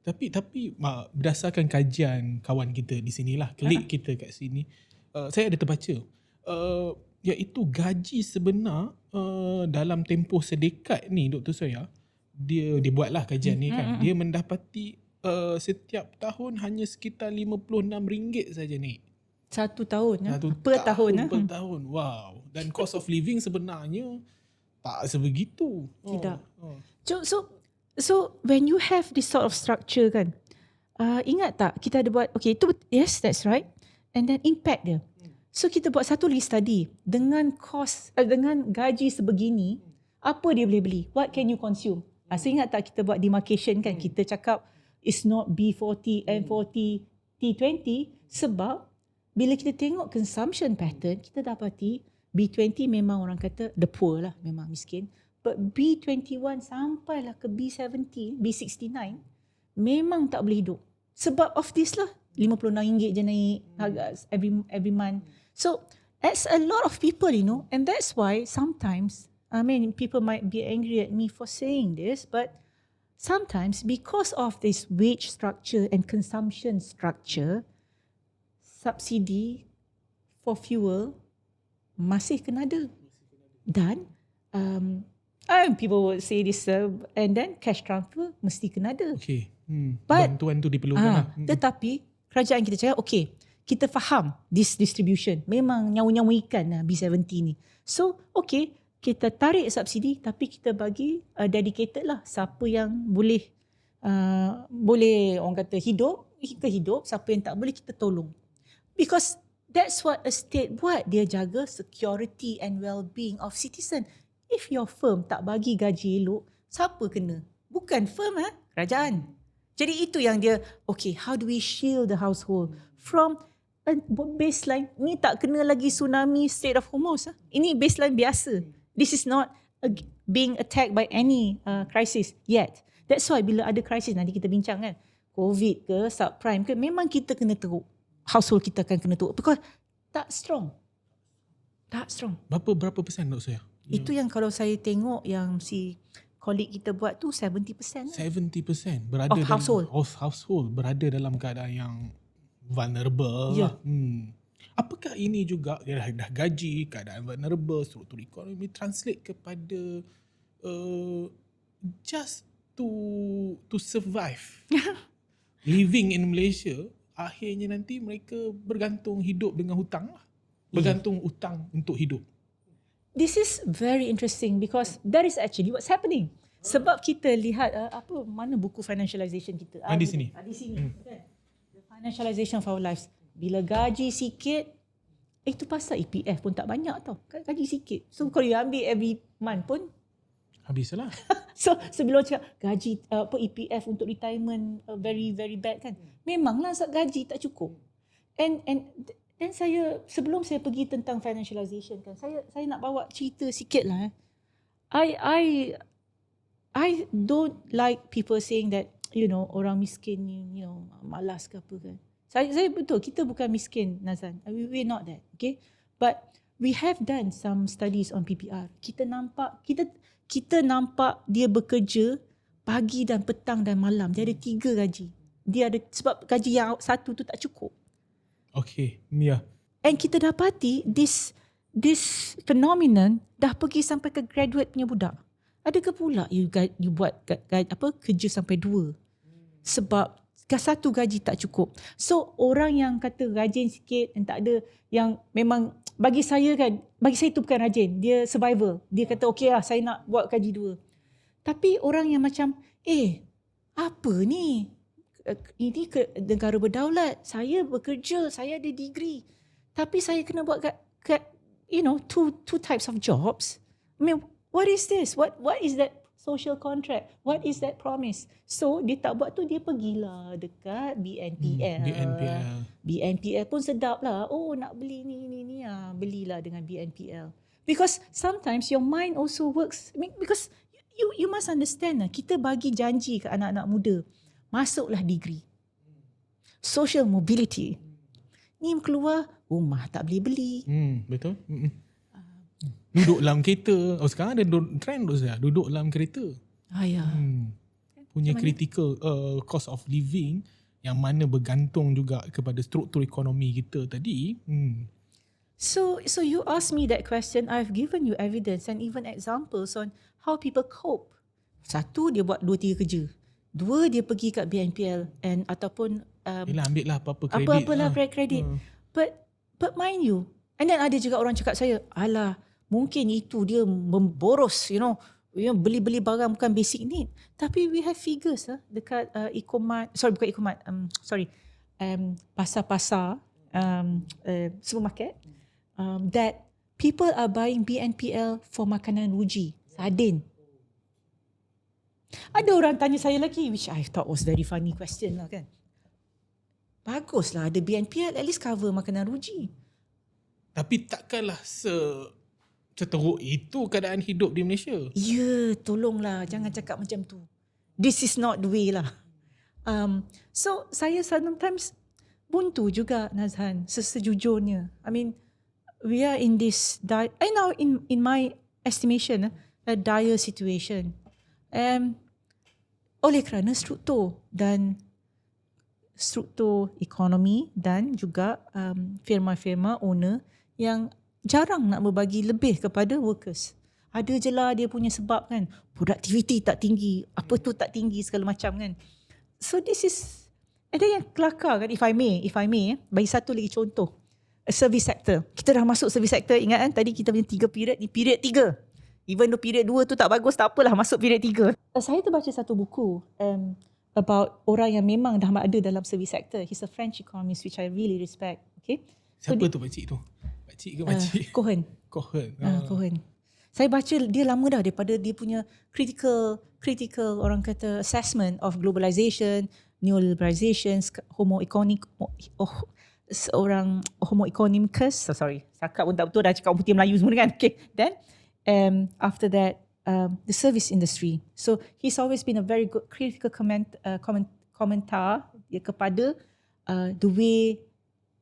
Tapi berdasarkan kajian kawan kita di sinilah, klik kita kat sini, saya ada terbaca iaitu gaji sebenar dalam tempoh sedekat ni Dr. Soya, dia buatlah kajian ni kan, dia mendapati setiap tahun hanya sekitar RM56 saja ni. Satu tahun per tahun. Per tahun. Wow. Dan cost of living sebenarnya tak sebegitu. Tidak. So when you have this sort of structure kan, ingat tak kita ada buat, itu yes, that's right. And then impact dia. So kita buat satu lagi study dengan cost, dengan gaji sebegini, apa dia boleh beli? What can you consume? So ingat tak kita buat demarcation kan, kita cakap it's not B40, M40, T20 sebab bila kita tengok consumption pattern, kita dapati B20 memang orang kata the poor lah, memang miskin. But B21 sampailah ke B70, B69 memang tak boleh hidup. Sebab of this lah, RM56 je naik harga every month. So that's a lot of people, you know, and that's why sometimes, people might be angry at me for saying this, but sometimes because of this wage structure and consumption structure, subsidi for fuel masih kena ada. Dan people would say this, and then cash transfer mesti kena ada. Okay. Bantuan tu diperlukan lah. Tetapi kerajaan kita cakap, kita faham this distribution. Memang nyawa-nyawa ikan lah B70 ni. So, kita tarik subsidi tapi kita bagi dedicated lah. Siapa yang boleh orang kata hidup, siapa yang tak boleh kita tolong. Because that's what a state buat. Dia jaga security and well-being of citizen. If your firm tak bagi gaji elok, siapa kena? Bukan firm, kerajaan. Jadi itu yang dia, how do we shield the household from a baseline? Ni tak kena lagi tsunami, Strait of Hormuz. Ini baseline biasa. This is not being attacked by any crisis yet. That's why bila ada crisis, nanti kita bincang kan, COVID ke, subprime ke, memang kita kena teruk. Household kita akan kena teruk. Because tak strong. Berapa persen Dr. Soya? Itu yang kalau saya tengok yang si colleague kita buat tu 70%. 70% berada of household. Household berada dalam keadaan yang vulnerable. Yeah. Apakah ini juga dah gaji, keadaan vulnerable, struktur ekonomi translate kepada just to survive living in Malaysia, akhirnya nanti mereka bergantung hidup dengan hutang lah. Bergantung hutang untuk hidup. This is very interesting because that is actually what's happening. Sebab kita lihat mana buku financialization kita? Di sini. Di sini. The financialization of our lives. Bila gaji sikit, itu pasal EPF pun tak banyak tau. Gaji sikit. So kalau you ambil every month pun Habislah. So sebelum cakap gaji EPF untuk retirement very very bad kan. Memanglah gaji tak cukup. And then saya sebelum saya pergi tentang financialization kan, saya nak bawa cerita sikit lah. I don't like people saying that orang miskin malas ke apa kan. Saya betul, kita bukan miskin, Nazan. We're not that, okay? But we have done some studies on PPR. Kita nampak dia bekerja pagi dan petang dan malam. Dia ada 3 gaji. Dia ada sebab gaji yang satu tu tak cukup. Okay, Mia. And kita dapati this phenomenon dah pergi sampai ke graduate punya budak. Adakah pula you buat kerja sampai 2? Sebab satu gaji tak cukup. So orang yang kata rajin sikit dan tak ada, yang memang bagi saya itu bukan rajin, dia survival. Dia kata okey lah, saya nak buat gaji 2. Tapi orang yang macam apa ni, ini negara berdaulat, saya bekerja, saya ada degree, tapi saya kena buat two types of jobs. I mean, what is this? What is that social contract? What is that promise? So dia tak buat tu, dia pergilah dekat BNPL. BNPL pun sedap lah. Oh, nak beli ni belilah dengan BNPL. Because sometimes your mind also works. I mean, because you must understand lah, kita bagi janji ke anak-anak muda, masuklah degree, social mobility. Ni keluar rumah tak boleh beli. Betul. Duduk dalam kereta. Sekarang ada trend duduk dalam kereta. Ya. Punya critical cost of living yang mana bergantung juga kepada struktur ekonomi kita tadi. So you ask me that question, I've given you evidence and even examples on how people cope. 1, dia buat 2-3 kerja. 2, dia pergi kat BNPL and ataupun ambil lah apa-apa kredit. Apa-apalah kredit. But mind you, and then ada juga orang cakap saya, alah, mungkin itu dia memboros, beli-beli barang bukan basic need. Tapi we have figures dekat pasar-pasar, supermarket, that people are buying BNPL for makanan ruji, sardin. Ada orang tanya saya lagi, which I thought was very funny question lah kan. Baguslah ada BNPL, at least cover makanan ruji. Tapi takkanlah seteruk itu keadaan hidup di Malaysia. Ya, tolonglah, jangan cakap macam tu. This is not the way lah. So saya sometimes buntu juga, Nazhan, sejujurnya. I mean, we are in this in my estimation, a dire situation. Oleh kerana struktur ekonomi dan juga firma-firma owner yang jarang nak berbagi lebih kepada workers. Ada je lah dia punya sebab kan, produktiviti tak tinggi, apa tu tak tinggi segala macam kan. So this is, ada yang kelakar kan, if I may bagi satu lagi contoh. Service sector. Kita dah masuk service sector, ingat kan tadi kita punya 3 period, ni period 3. Even though period 2 tu tak bagus, tak apalah, masuk period 3. Saya terbaca satu buku about orang yang memang dah ada dalam service sector. He's a French economist which I really respect. Okay. Siapa tu pakcik tu? Pakcik ke pakcik? Cohen. Cohen. Saya baca dia lama dah, daripada dia punya critical orang kata assessment of globalization, neoliberalization, homo economicus. Cakap pun tak betul, dah cakap putih Melayu semua kan. Okay. Then after that, the service industry. So he's always been a very good critical komentar kepada the way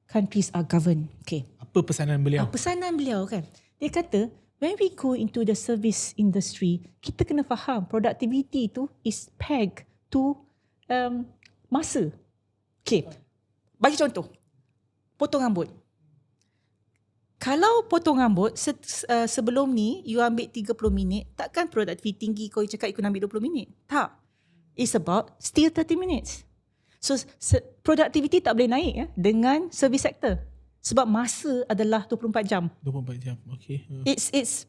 countries are governed. Okay. Apa pesanan beliau? Pesanan beliau kan. Dia kata, when we go into the service industry, kita kena faham productivity tu is pegged to masa. Okay. Bagi contoh, potong rambut. Kalau potong rambut sebelum ni you ambil 30 minit, takkan produktiviti tinggi kau cakap you kena ambil 20 minit. Tak. It's about still 30 minutes. So productivity tak boleh naik dengan service sector. Sebab masa adalah 24 jam. 24 jam. Okay. It's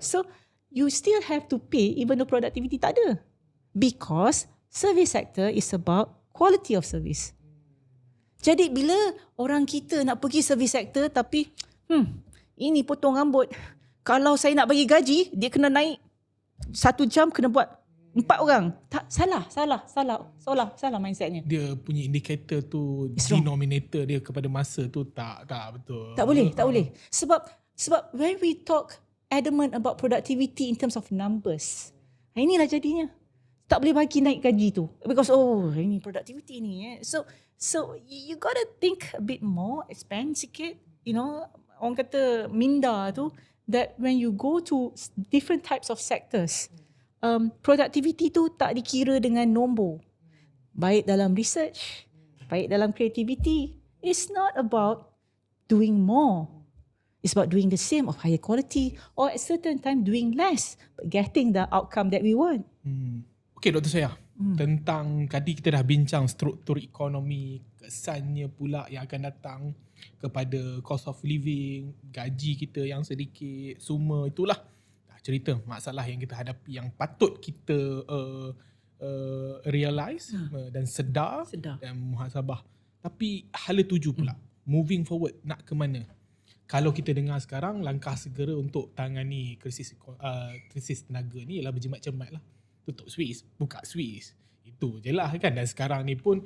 so you still have to pay even though productivity tak ada. Because service sector is about quality of service. Jadi bila orang kita nak pergi service sector tapi ini potong rambut, kalau saya nak bagi gaji, dia kena naik 1 jam kena buat 4 orang. Tak, salah mindsetnya. Dia punya indikator tu, It's wrong. denominator dia kepada masa tu tak betul. Tak boleh. Sebab when we talk adamant about productivity in terms of numbers, inilah jadinya. Tak boleh bagi naik gaji tu. Because ini productivity ni. So you gotta think a bit more, expand sikit. Orang kata minda tu, that when you go to different types of sectors, productivity tu tak dikira dengan nombor. Baik dalam research, baik dalam creativity. It's not about doing more. It's about doing the same of higher quality, or at certain time doing less but getting the outcome that we want. Okey Dr. Soya, tentang tadi kita dah bincang struktur ekonomi, kesannya pula yang akan datang kepada cost of living, gaji kita yang sedikit, semua itulah cerita masalah yang kita hadapi yang patut kita realize dan sedar dan muhasabah. Tapi hala tuju pula, moving forward nak ke mana? Kalau kita dengar sekarang, langkah segera untuk tangani krisis tenaga ni ialah berjimat-jemat lah. Tutup Swiss, buka Swiss. Itu je lah kan. Dan sekarang ni pun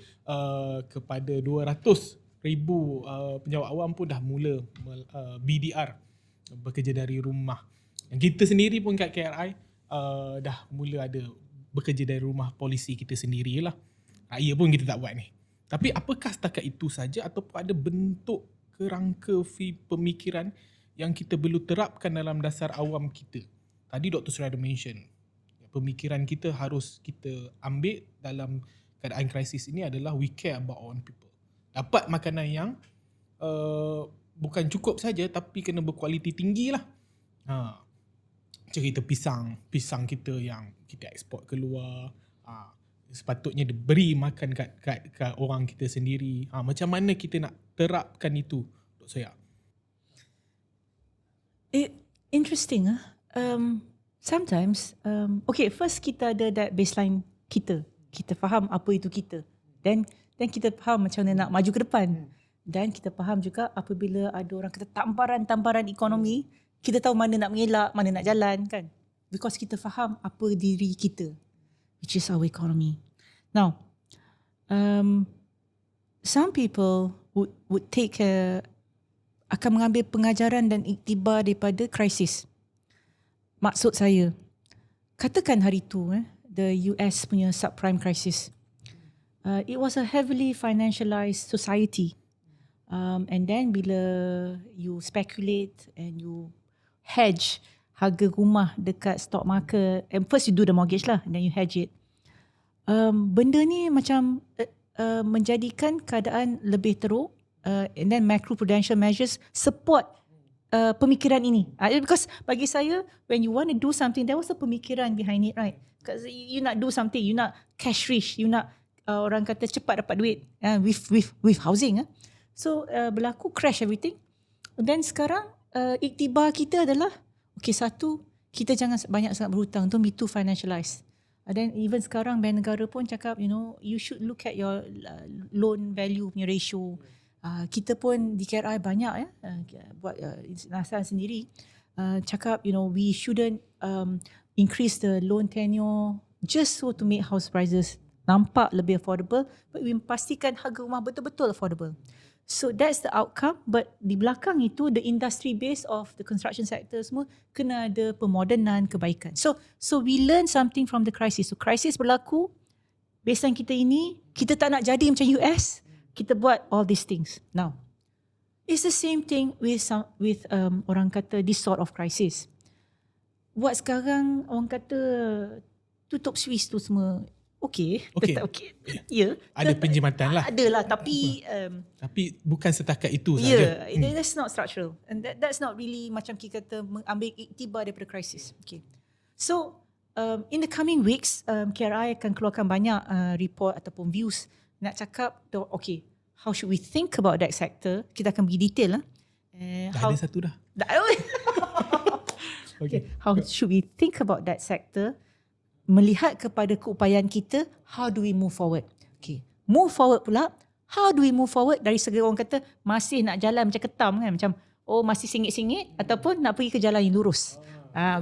kepada 200,000 penjawat awam pun dah mula BDR, bekerja dari rumah. Dan kita sendiri pun kat KRI dah mula ada bekerja dari rumah polisi kita sendirilah. Raya pun kita tak buat ni. Tapi apakah setakat itu saja ataupun ada bentuk kerangka pemikiran yang kita perlu terapkan dalam dasar awam kita? Tadi Dr. Surya ada mention, pemikiran kita harus kita ambil dalam keadaan krisis ini adalah we care about our own people. Dapat makanan yang bukan cukup saja tapi kena berkualiti tinggi lah. Cerita pisang kita yang kita ekspor keluar, sepatutnya diberi makan kat orang kita sendiri. Macam mana kita nak terapkan itu, Dr. Soya? Interesting. Sometimes, first kita ada that baseline kita. Kita faham apa itu kita. Then kita faham macam mana nak maju ke depan. Dan kita faham juga apabila ada orang kata tamparan ekonomi, kita tahu mana nak mengelak, mana nak jalan kan. Because kita faham apa diri kita, which is our economy. Now, some people would take akan mengambil pengajaran dan iktibar daripada krisis. Maksud saya, katakan hari tu the US punya subprime crisis. It was a heavily financialized society. And then bila you speculate and you hedge harga rumah dekat stock market, and first you do the mortgage lah, and then you hedge it. Benda ni macam menjadikan keadaan lebih teruk, and then macroprudential measures support pemikiran ini. Because bagi saya, when you want to do something, there was a pemikiran behind it, right? Because you nak do something, you nak cash rich, you nak orang kata cepat dapat duit with housing. So berlaku crash everything. And then sekarang iktibar kita adalah, satu, kita jangan banyak sangat berhutang, don't be too financialized. And then even sekarang bank negara pun cakap, you should look at your loan value punya ratio. Kita pun di KRI banyak buat nasihat sendiri, cakap we shouldn't increase the loan tenure just so to make house prices nampak lebih affordable, but we pastikan harga rumah betul-betul affordable. So that's the outcome, but di belakang itu the industry base of the construction sector semua kena ada pemodenan, kebaikan. So we learn something from the crisis. So crisis berlaku, baseline kita ini, kita tak nak jadi macam US, kita buat all these things. Now, it's the same thing with orang kata this sort of crisis. Buat sekarang orang kata tutup Swiss tu semua, tetap okay. Ya. Ada penjimatan lah. Adalah, tapi tapi bukan setakat itu saja. That's not structural, and that's not really macam kita kata mengambil iktibar daripada krisis. So in the coming weeks, KRI akan keluarkan banyak report ataupun views nak cakap, how should we think about that sector? Kita akan pergi detail lah. Ada satu dah. How should we think about that sector? Melihat kepada keupayaan kita, how do we move forward? Move forward pula, how do we move forward dari segi orang kata masih nak jalan macam ketam kan, macam masih singit-singit ataupun nak pergi ke jalan yang lurus.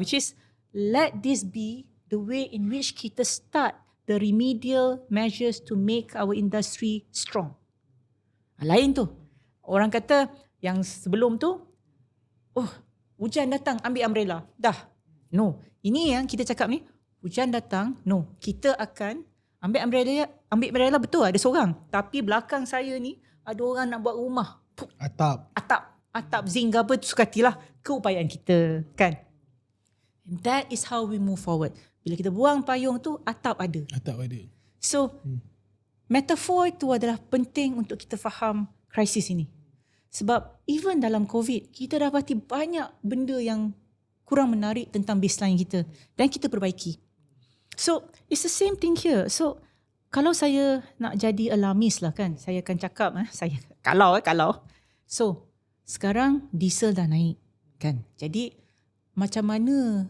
Which is let this be the way in which kita start the remedial measures to make our industry strong. Lain tu. Orang kata yang sebelum tu, oh, hujan datang, ambil umbrella. Dah. No. Ini yang kita cakap ni, hujan datang, no. Kita akan ambil umbrella betul ada seorang. Tapi belakang saya ni, ada orang nak buat rumah. Atap zinc apa tu sukatilah keupayaan kita, kan? And that is how we move forward. Bila kita buang payung tu, atap ada. So, metafor itu adalah penting untuk kita faham krisis ini. Sebab even dalam COVID, kita dapati banyak benda yang kurang menarik tentang baseline kita dan kita perbaiki. So, it's the same thing here. So, kalau saya nak jadi alarmis lah kan, saya akan cakap, kalau. So, sekarang diesel dah naik kan. Jadi, macam mana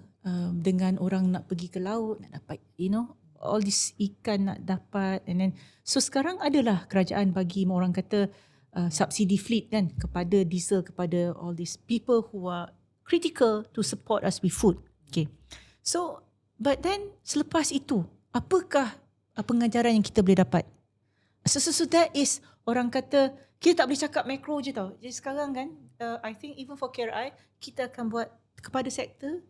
dengan orang nak pergi ke laut, nak dapat, all this ikan nak dapat. And then, so sekarang adalah kerajaan bagi orang kata subsidi fleet kan kepada diesel, kepada all these people who are critical to support us with food. Okay. So, but then selepas itu, apakah pengajaran yang kita boleh dapat? So that is, orang kata, kita tak boleh cakap makro je tau. Jadi sekarang kan, I think even for KRI, kita akan buat kepada sektor,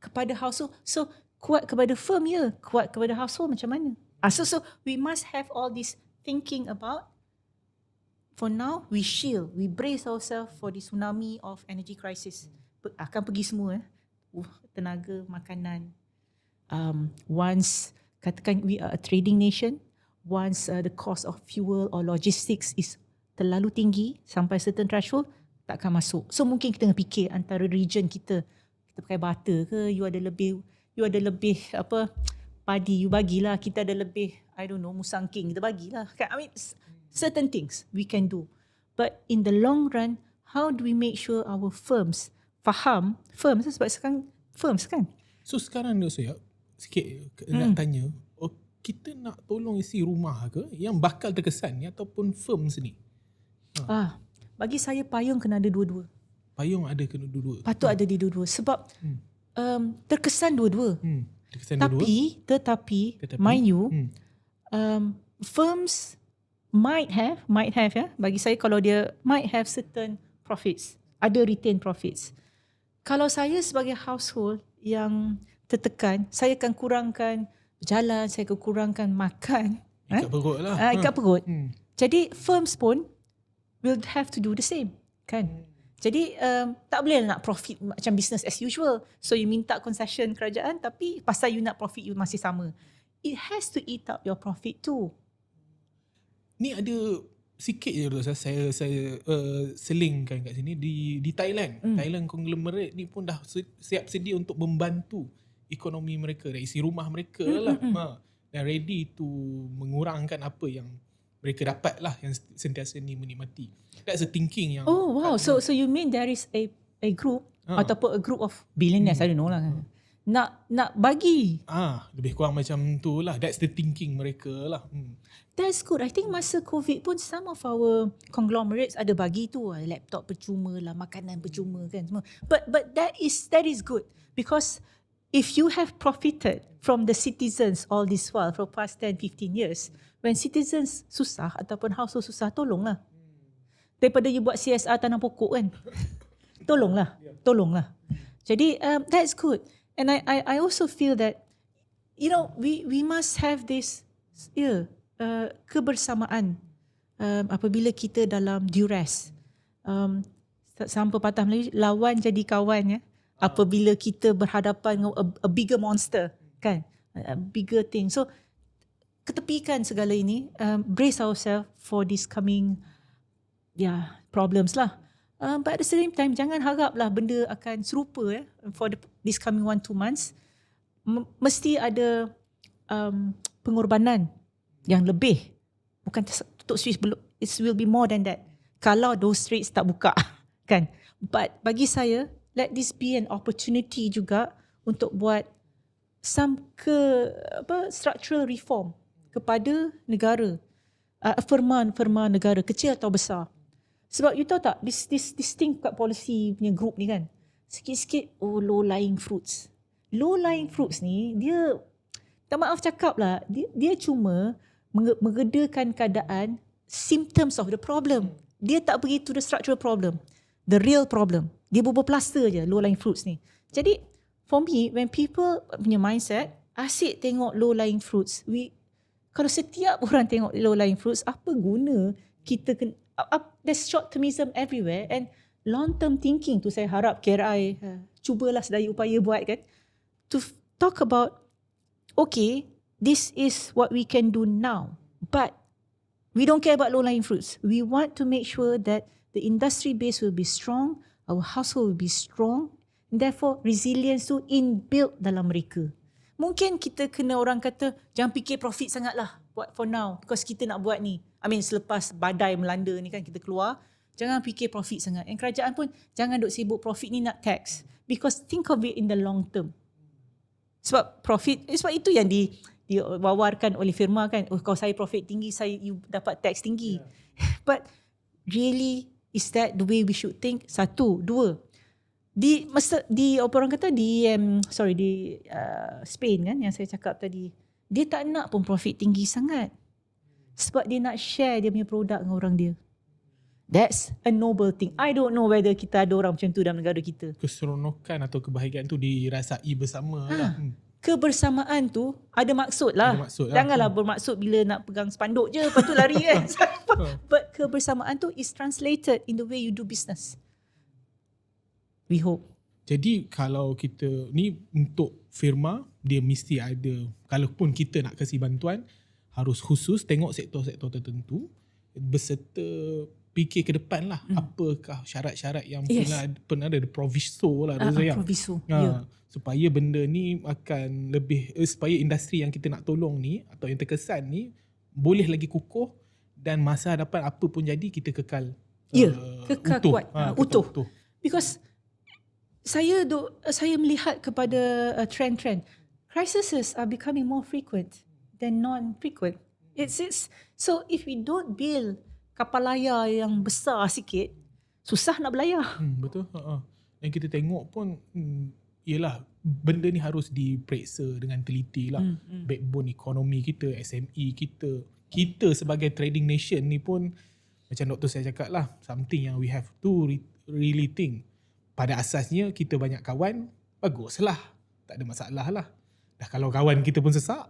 kepada household. So, kuat kepada firm ya, kuat kepada household macam mana? So we must have all this thinking about, for now, we shield, we brace ourselves for the tsunami of energy crisis. Akan pergi semua tenaga, makanan. Once, katakan we are a trading nation, once the cost of fuel or logistics is terlalu tinggi sampai certain threshold, takkan masuk. So mungkin kita kena fikir antara region kita pakai butter ke, you ada lebih padi, you bagilah, kita ada lebih, I don't know, musang king, kita bagilah. I mean, certain things we can do. But in the long run, how do we make sure our firms faham, sebab sekarang firms kan. So sekarang ni saya sikit nak tanya, kita nak tolong isi rumah ke yang bakal terkesan ni ataupun firms ni? Bagi saya payung kena ada dua-dua. Payung ada kena dua-dua. Patut ada di dua-dua sebab terkesan dua-dua. Tetapi mind you, firms might have ya, bagi saya kalau dia might have certain profits, ada retain profits. Kalau saya sebagai household yang tertekan, saya akan kurangkan berjalan, saya akan kurangkan makan. Ikat perut lah. Ikat perut. Jadi firms pun will have to do the same, kan? Jadi tak boleh nak profit macam business as usual. So you minta concession kerajaan tapi pasal you nak profit you masih sama. It has to eat up your profit too. Ni ada sikit je saya selingkan kat sini di Thailand. Thailand conglomerate ni pun dah siap sedia untuk membantu ekonomi mereka, dari isi rumah mereka lah. Dan ready to mengurangkan apa yang mereka dapat lah, yang sentiasa ni menikmati. That's a thinking yang... Oh wow, so you mean there is a group ataupun a group of billionaires, I don't know lah, nak bagi. Lebih kurang macam tu lah. That's the thinking mereka lah. That's good. I think masa COVID pun some of our conglomerates ada bagi tu, laptop percuma lah, makanan percuma kan semua. But that is good, because if you have profited from the citizens all this while for past 10-15 years, when citizens susah ataupun household susah, tolonglah. Daripada you buat CSR tanam pokok kan. Tolonglah. Jadi that's good. And I also feel that, we must have this kebersamaan apabila kita dalam duress. Sampai patah Melayu, lawan jadi kawan ya. Apabila kita berhadapan dengan a bigger monster kan, a bigger thing. So ketepikan segala ini, brace ourselves for this coming problems lah. But at the same time, jangan haraplah benda akan serupa for this coming 1-2 months. Mesti ada pengorbanan yang lebih. Bukan tutup Swiss, it will be more than that. Kalau those streets tak buka kan. But bagi saya, let this be an opportunity juga untuk buat some structural reform kepada negara, firma negara kecil atau besar. Sebab you tahu tak, this thing kat policy punya group ni kan, sikit-sikit low lying fruits. low lying fruits ni dia, tak maaf cakap lah, dia cuma mengedakan keadaan symptoms of the problem. Dia tak pergi to the structural problem, the real problem. Dia berplaster je low lying fruits ni. Jadi for me, when people punya mindset asyik tengok low lying fruits, kalau setiap orang tengok low lying fruits, apa guna kita there's short termism everywhere, and long term thinking tu saya harap KRI cubalah sedaya upaya buat kan, to talk about, okay, this is what we can do now, but we don't care about low lying fruits. We want to make sure that the industry base will be strong, our household will be strong, and therefore resilience tu inbuilt dalam mereka. Mungkin kita kena, orang kata jangan fikir profit sangat lah buat for now, because kita nak buat ni, selepas badai melanda ni kan kita keluar, jangan fikir profit sangat. And kerajaan pun jangan duk sibuk profit ni nak tax, because think of it in the long term. Sebab profit, sebab itu yang diwawarkan oleh firma kan, kalau saya profit tinggi, you dapat tax tinggi. But really, is that the way we should think? Satu, dua, di orang kata di Spain kan, yang saya cakap tadi, dia tak nak pun profit tinggi sangat, sebab dia nak share dia punya produk dengan orang dia. That's a noble thing. I don't know whether kita ada orang macam tu dalam negara kita. Keseronokan atau kebahagiaan tu dirasai bersama lah. Kebersamaan tu ada maksud lah. Janganlah bermaksud bila nak pegang spanduk je lepas tu lari kan. But kebersamaan tu is translated in the way you do business. We hope. Jadi kalau kita ni untuk firma, dia mesti ada, kalaupun kita nak kasih bantuan, harus khusus tengok sektor-sektor tertentu beserta fikir ke depan lah, apakah syarat-syarat yang pernah ada proviso lah, proviso, supaya benda ni akan lebih, supaya industri yang kita nak tolong ni atau yang terkesan ni boleh lagi kukuh, dan masa hadapan apa pun jadi kita kekal kekal kuat, utuh. Because saya melihat kepada trend crises are becoming more frequent than non-frequent. It's so if we don't build kapal layar yang besar sikit, susah nak berlayar. Betul. Dan kita tengok pun, ialah benda ni harus diperiksa dengan teliti lah. Backbone ekonomi kita, SME kita sebagai trading nation ni pun, macam doktor saya cakap lah, something yang we have to really think. Pada asasnya kita banyak kawan, baguslah, tak ada masalah lah. Dah kalau kawan kita pun sesak,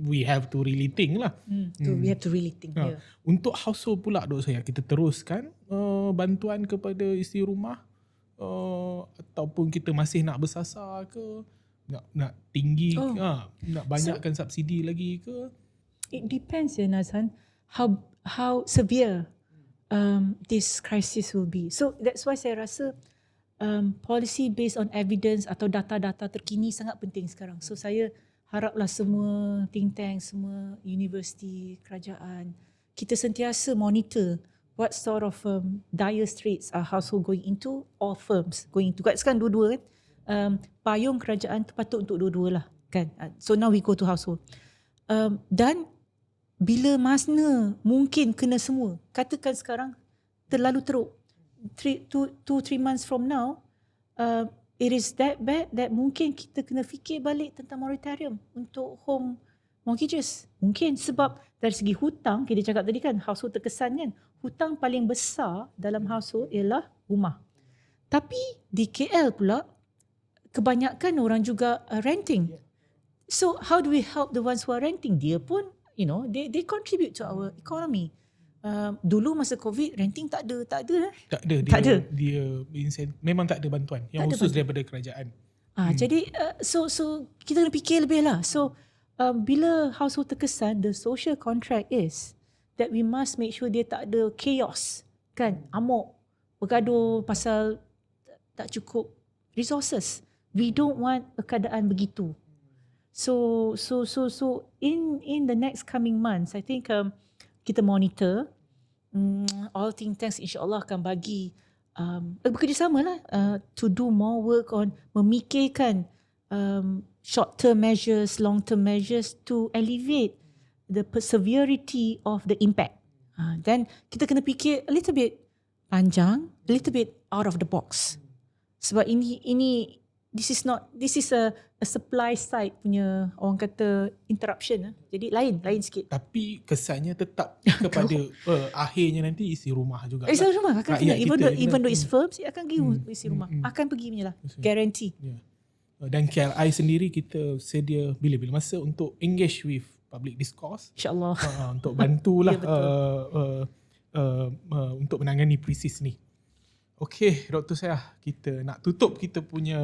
we have to really think lah. We have to really think. Untuk household pula dok saya, kita teruskan bantuan kepada isteri rumah, ataupun kita masih nak bersasar ke, nak tinggi, nak banyakkan subsidi lagi ke? It depends Nazhan, how severe this crisis will be. So that's why saya rasa policy based on evidence atau data-data terkini sangat penting sekarang. So saya haraplah semua think tank, semua universiti, kerajaan, kita sentiasa monitor what sort of dire straits are household going into, or firms going into. Sekarang dua-dua kan, payung kerajaan tu patut untuk dua-dua lah kan. So now we go to household. Dan bila mana mungkin kena semua, katakan sekarang terlalu teruk, 2-3 months from now, it is that bad that mungkin kita kena fikir balik tentang moratorium untuk home mortgages. Mungkin sebab dari segi hutang, kita cakap tadi kan, household terkesan kan, hutang paling besar dalam household ialah rumah. Tapi di KL pula, kebanyakan orang juga renting. So how do we help the ones who are renting? Dia pun, they contribute to our economy. Dulu masa COVID, renting tak ada. Tak ada. Dia memang tak ada bantuan yang khusus daripada kerajaan. Jadi so kita kena fikir lebih lah. So bila household terkesan, the social contract is that we must make sure dia tak ada chaos kan, amok, bergaduh pasal tak cukup resources. We don't want a keadaan begitu. So in the next coming months, I think kita monitor, all think tanks insyaAllah akan bagi bekerjasama lah to do more work on memikirkan short term measures, long term measures to alleviate the severity of the impact. Then kita kena fikir a little bit panjang, a little bit out of the box. Sebab ini this is a supply side punya orang kata interruption. Jadi lain sikit. Tapi kesannya tetap kepada akhirnya nanti isi rumah juga. Isi rumah akan kena, even though it's firms, akan pergi isi rumah. Akan pergi punya lah. Guarantee. Yeah. Dan KRI sendiri kita sedia bila-bila masa untuk engage with public discourse. InsyaAllah. Untuk bantulah Ya, untuk menangani krisis ni. Okey, Dr. Sayah, kita nak tutup kita punya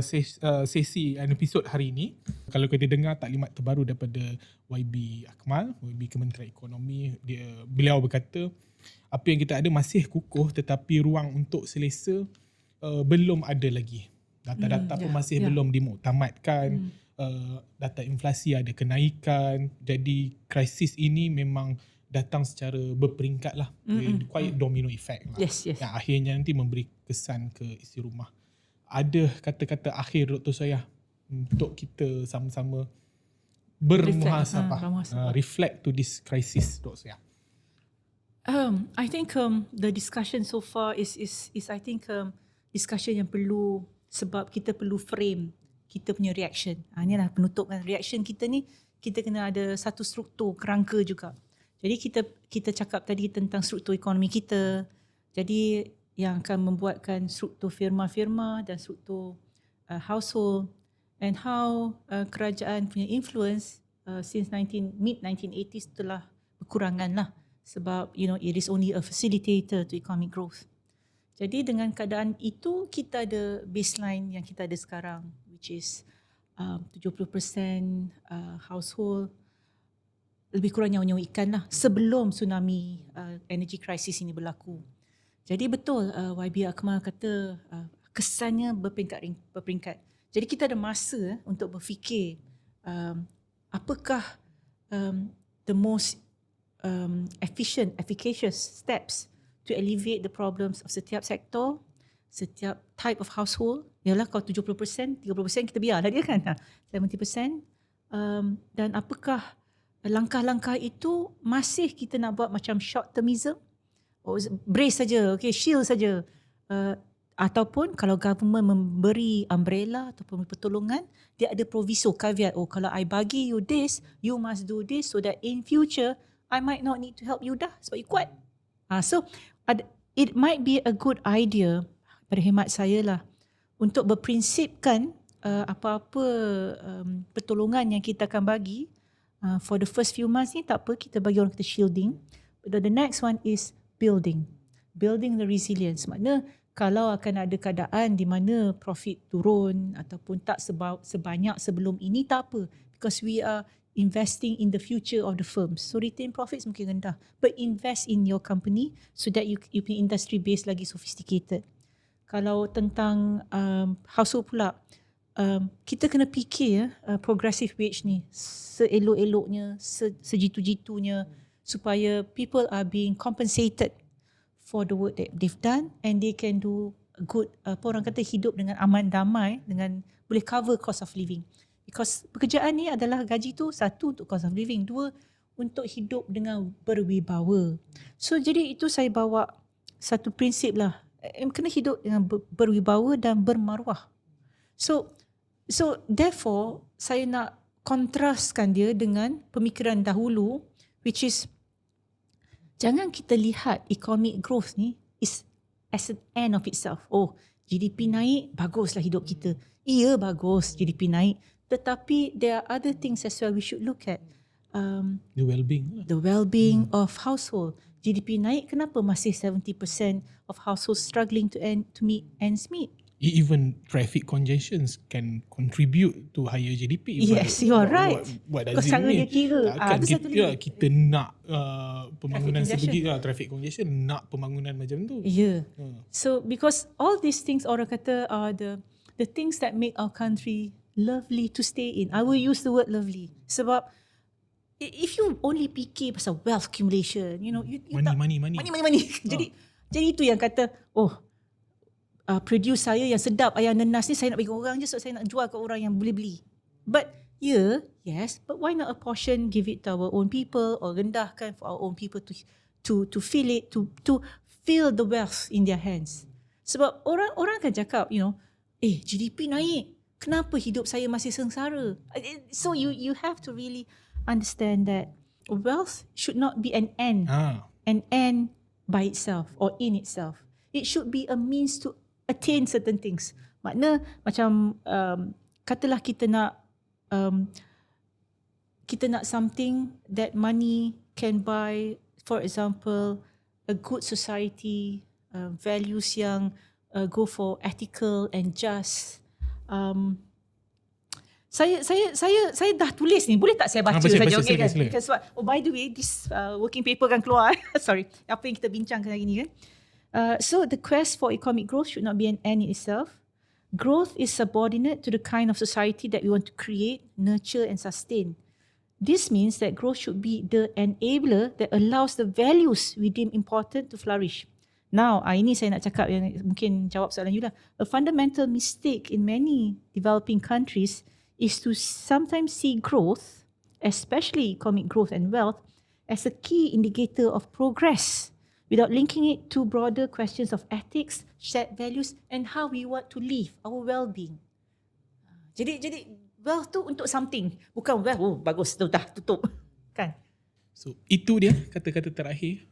sesi dan episod hari ini. Kalau kita dengar taklimat terbaru daripada YB Akmal, YB Kementerian Ekonomi, beliau berkata apa yang kita ada masih kukuh tetapi ruang untuk selesa belum ada lagi. Data-data pun masih belum dimuktamadkan. Data inflasi ada kenaikan. Jadi krisis ini memang datang secara berperingkat lah. Quite domino effect lah. Yes. Yang akhirnya nanti memberi kesan ke isi rumah. Ada kata-kata akhir Dr. Sayah untuk kita sama-sama bermuhasabah, reflect to this crisis, Dr. Sayah? I think the discussion so far is I think discussion yang perlu, sebab kita perlu frame kita punya reaction. Inilah penutup kan. Reaction kita ni, kita kena ada satu struktur, kerangka juga. Jadi kita cakap tadi tentang struktur ekonomi kita. Jadi yang akan membuatkan struktur firma-firma dan struktur household, and how kerajaan punya influence since mid-1980s telah berkurangan lah. Sebab it is only a facilitator to economic growth. Jadi dengan keadaan itu, kita ada baseline yang kita ada sekarang, which is 70% household lebih kurang nyawa-nyawa ikan lah sebelum tsunami energy crisis ini berlaku. Jadi betul YB Akmal kata kesannya berperingkat. Jadi kita ada masa untuk berfikir apakah the most efficacious steps to alleviate the problems of setiap sektor, setiap type of household. Yalah, kalau 70%, 30% kita biarlah dia kan. 70%. Dan apakah langkah-langkah itu masih kita nak buat macam short termism? Brace saja, shield saja. Ataupun kalau government memberi umbrella ataupun pertolongan, dia ada proviso, caveat. Kalau I bagi you this, you must do this so that in future, I might not need to help you dah sebab you kuat. So, it might be a good idea pada khidmat saya lah untuk berprinsipkan apa-apa pertolongan yang kita akan bagi for the first few months ni, tak apa, kita bagi orang kata shielding. But the next one is building the resilience. Maknanya kalau akan ada keadaan di mana profit turun ataupun tak sebanyak sebelum ini, tak apa, because we are investing in the future of the firms. So retain profits mungkin rendah, but invest in your company so that you punya industry base lagi sophisticated. Kalau tentang household pula, kita kena fikir progressive wage ni seelok-eloknya, sejitu-jitunya, supaya people are being compensated for the work that they've done and they can do good, orang kata hidup dengan aman damai, dengan boleh cover cost of living. Because pekerjaan ni adalah gaji tu, satu untuk cost of living, dua untuk hidup dengan berwibawa. So jadi itu saya bawa satu prinsip lah, kena hidup dengan berwibawa dan bermaruah. So therefore saya nak kontraskan dia dengan pemikiran dahulu, which is jangan kita lihat economic growth ni is as an end of itself. GDP naik, baguslah hidup kita. Iya, bagus GDP naik. Tetapi there are other things as well we should look at. The well-being of household. GDP naik, kenapa masih 70% of households struggling to meet ends meet? Even traffic congestions can contribute to higher GDP. Yes, you are right. What does it mean? Kita nak pembangunan sebegini, traffic congestion, nak pembangunan macam tu. Yeah. So because all these things orang kata are the things that make our country lovely to stay in. I will use the word lovely. Sebab if you only fikir pasal wealth accumulation, you money. Jadi itu yang kata, produce saya yang sedap, ayam nenas ni saya nak bagi orang je, so saya nak jual ke orang yang boleh beli. But yes, but why not a portion give it to our own people, or rendahkan for our own people to feel it, to feel the wealth in their hands. Sebab orang akan cakap, GDP naik, kenapa hidup saya masih sengsara? So you have to really understand that wealth should not be an end by itself or in itself. It should be a means to attain certain things. Makna macam katalah kita nak something that money can buy, for example, a good society, values yang go for ethical and just. Saya dah tulis ni, boleh tak saya baca saja? Okay kan? Because by the way, this working paper kan keluar. Sorry, apa yang kita bincangkan hari ni kan. So the quest for economic growth should not be an end in itself. Growth is subordinate to the kind of society that we want to create, nurture and sustain. This means that growth should be the enabler that allows the values we deem important to flourish. Now, ini saya nak cakap yang mungkin jawab soalan you lah. A fundamental mistake in many developing countries is to sometimes see growth, especially economic growth and wealth, as a key indicator of progress without linking it to broader questions of ethics, shared values and how we want to live, our well-being. Jadi wealth tu untuk something, bukan wealth, bagus, dah tutup. Kan? So itu dia kata-kata terakhir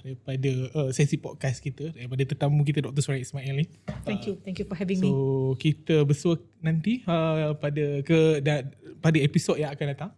daripada sesi podcast kita, daripada tetamu kita Dr. Suhairi Ismail ni. Thank you for having me. So kita bersua nanti pada episod yang akan datang.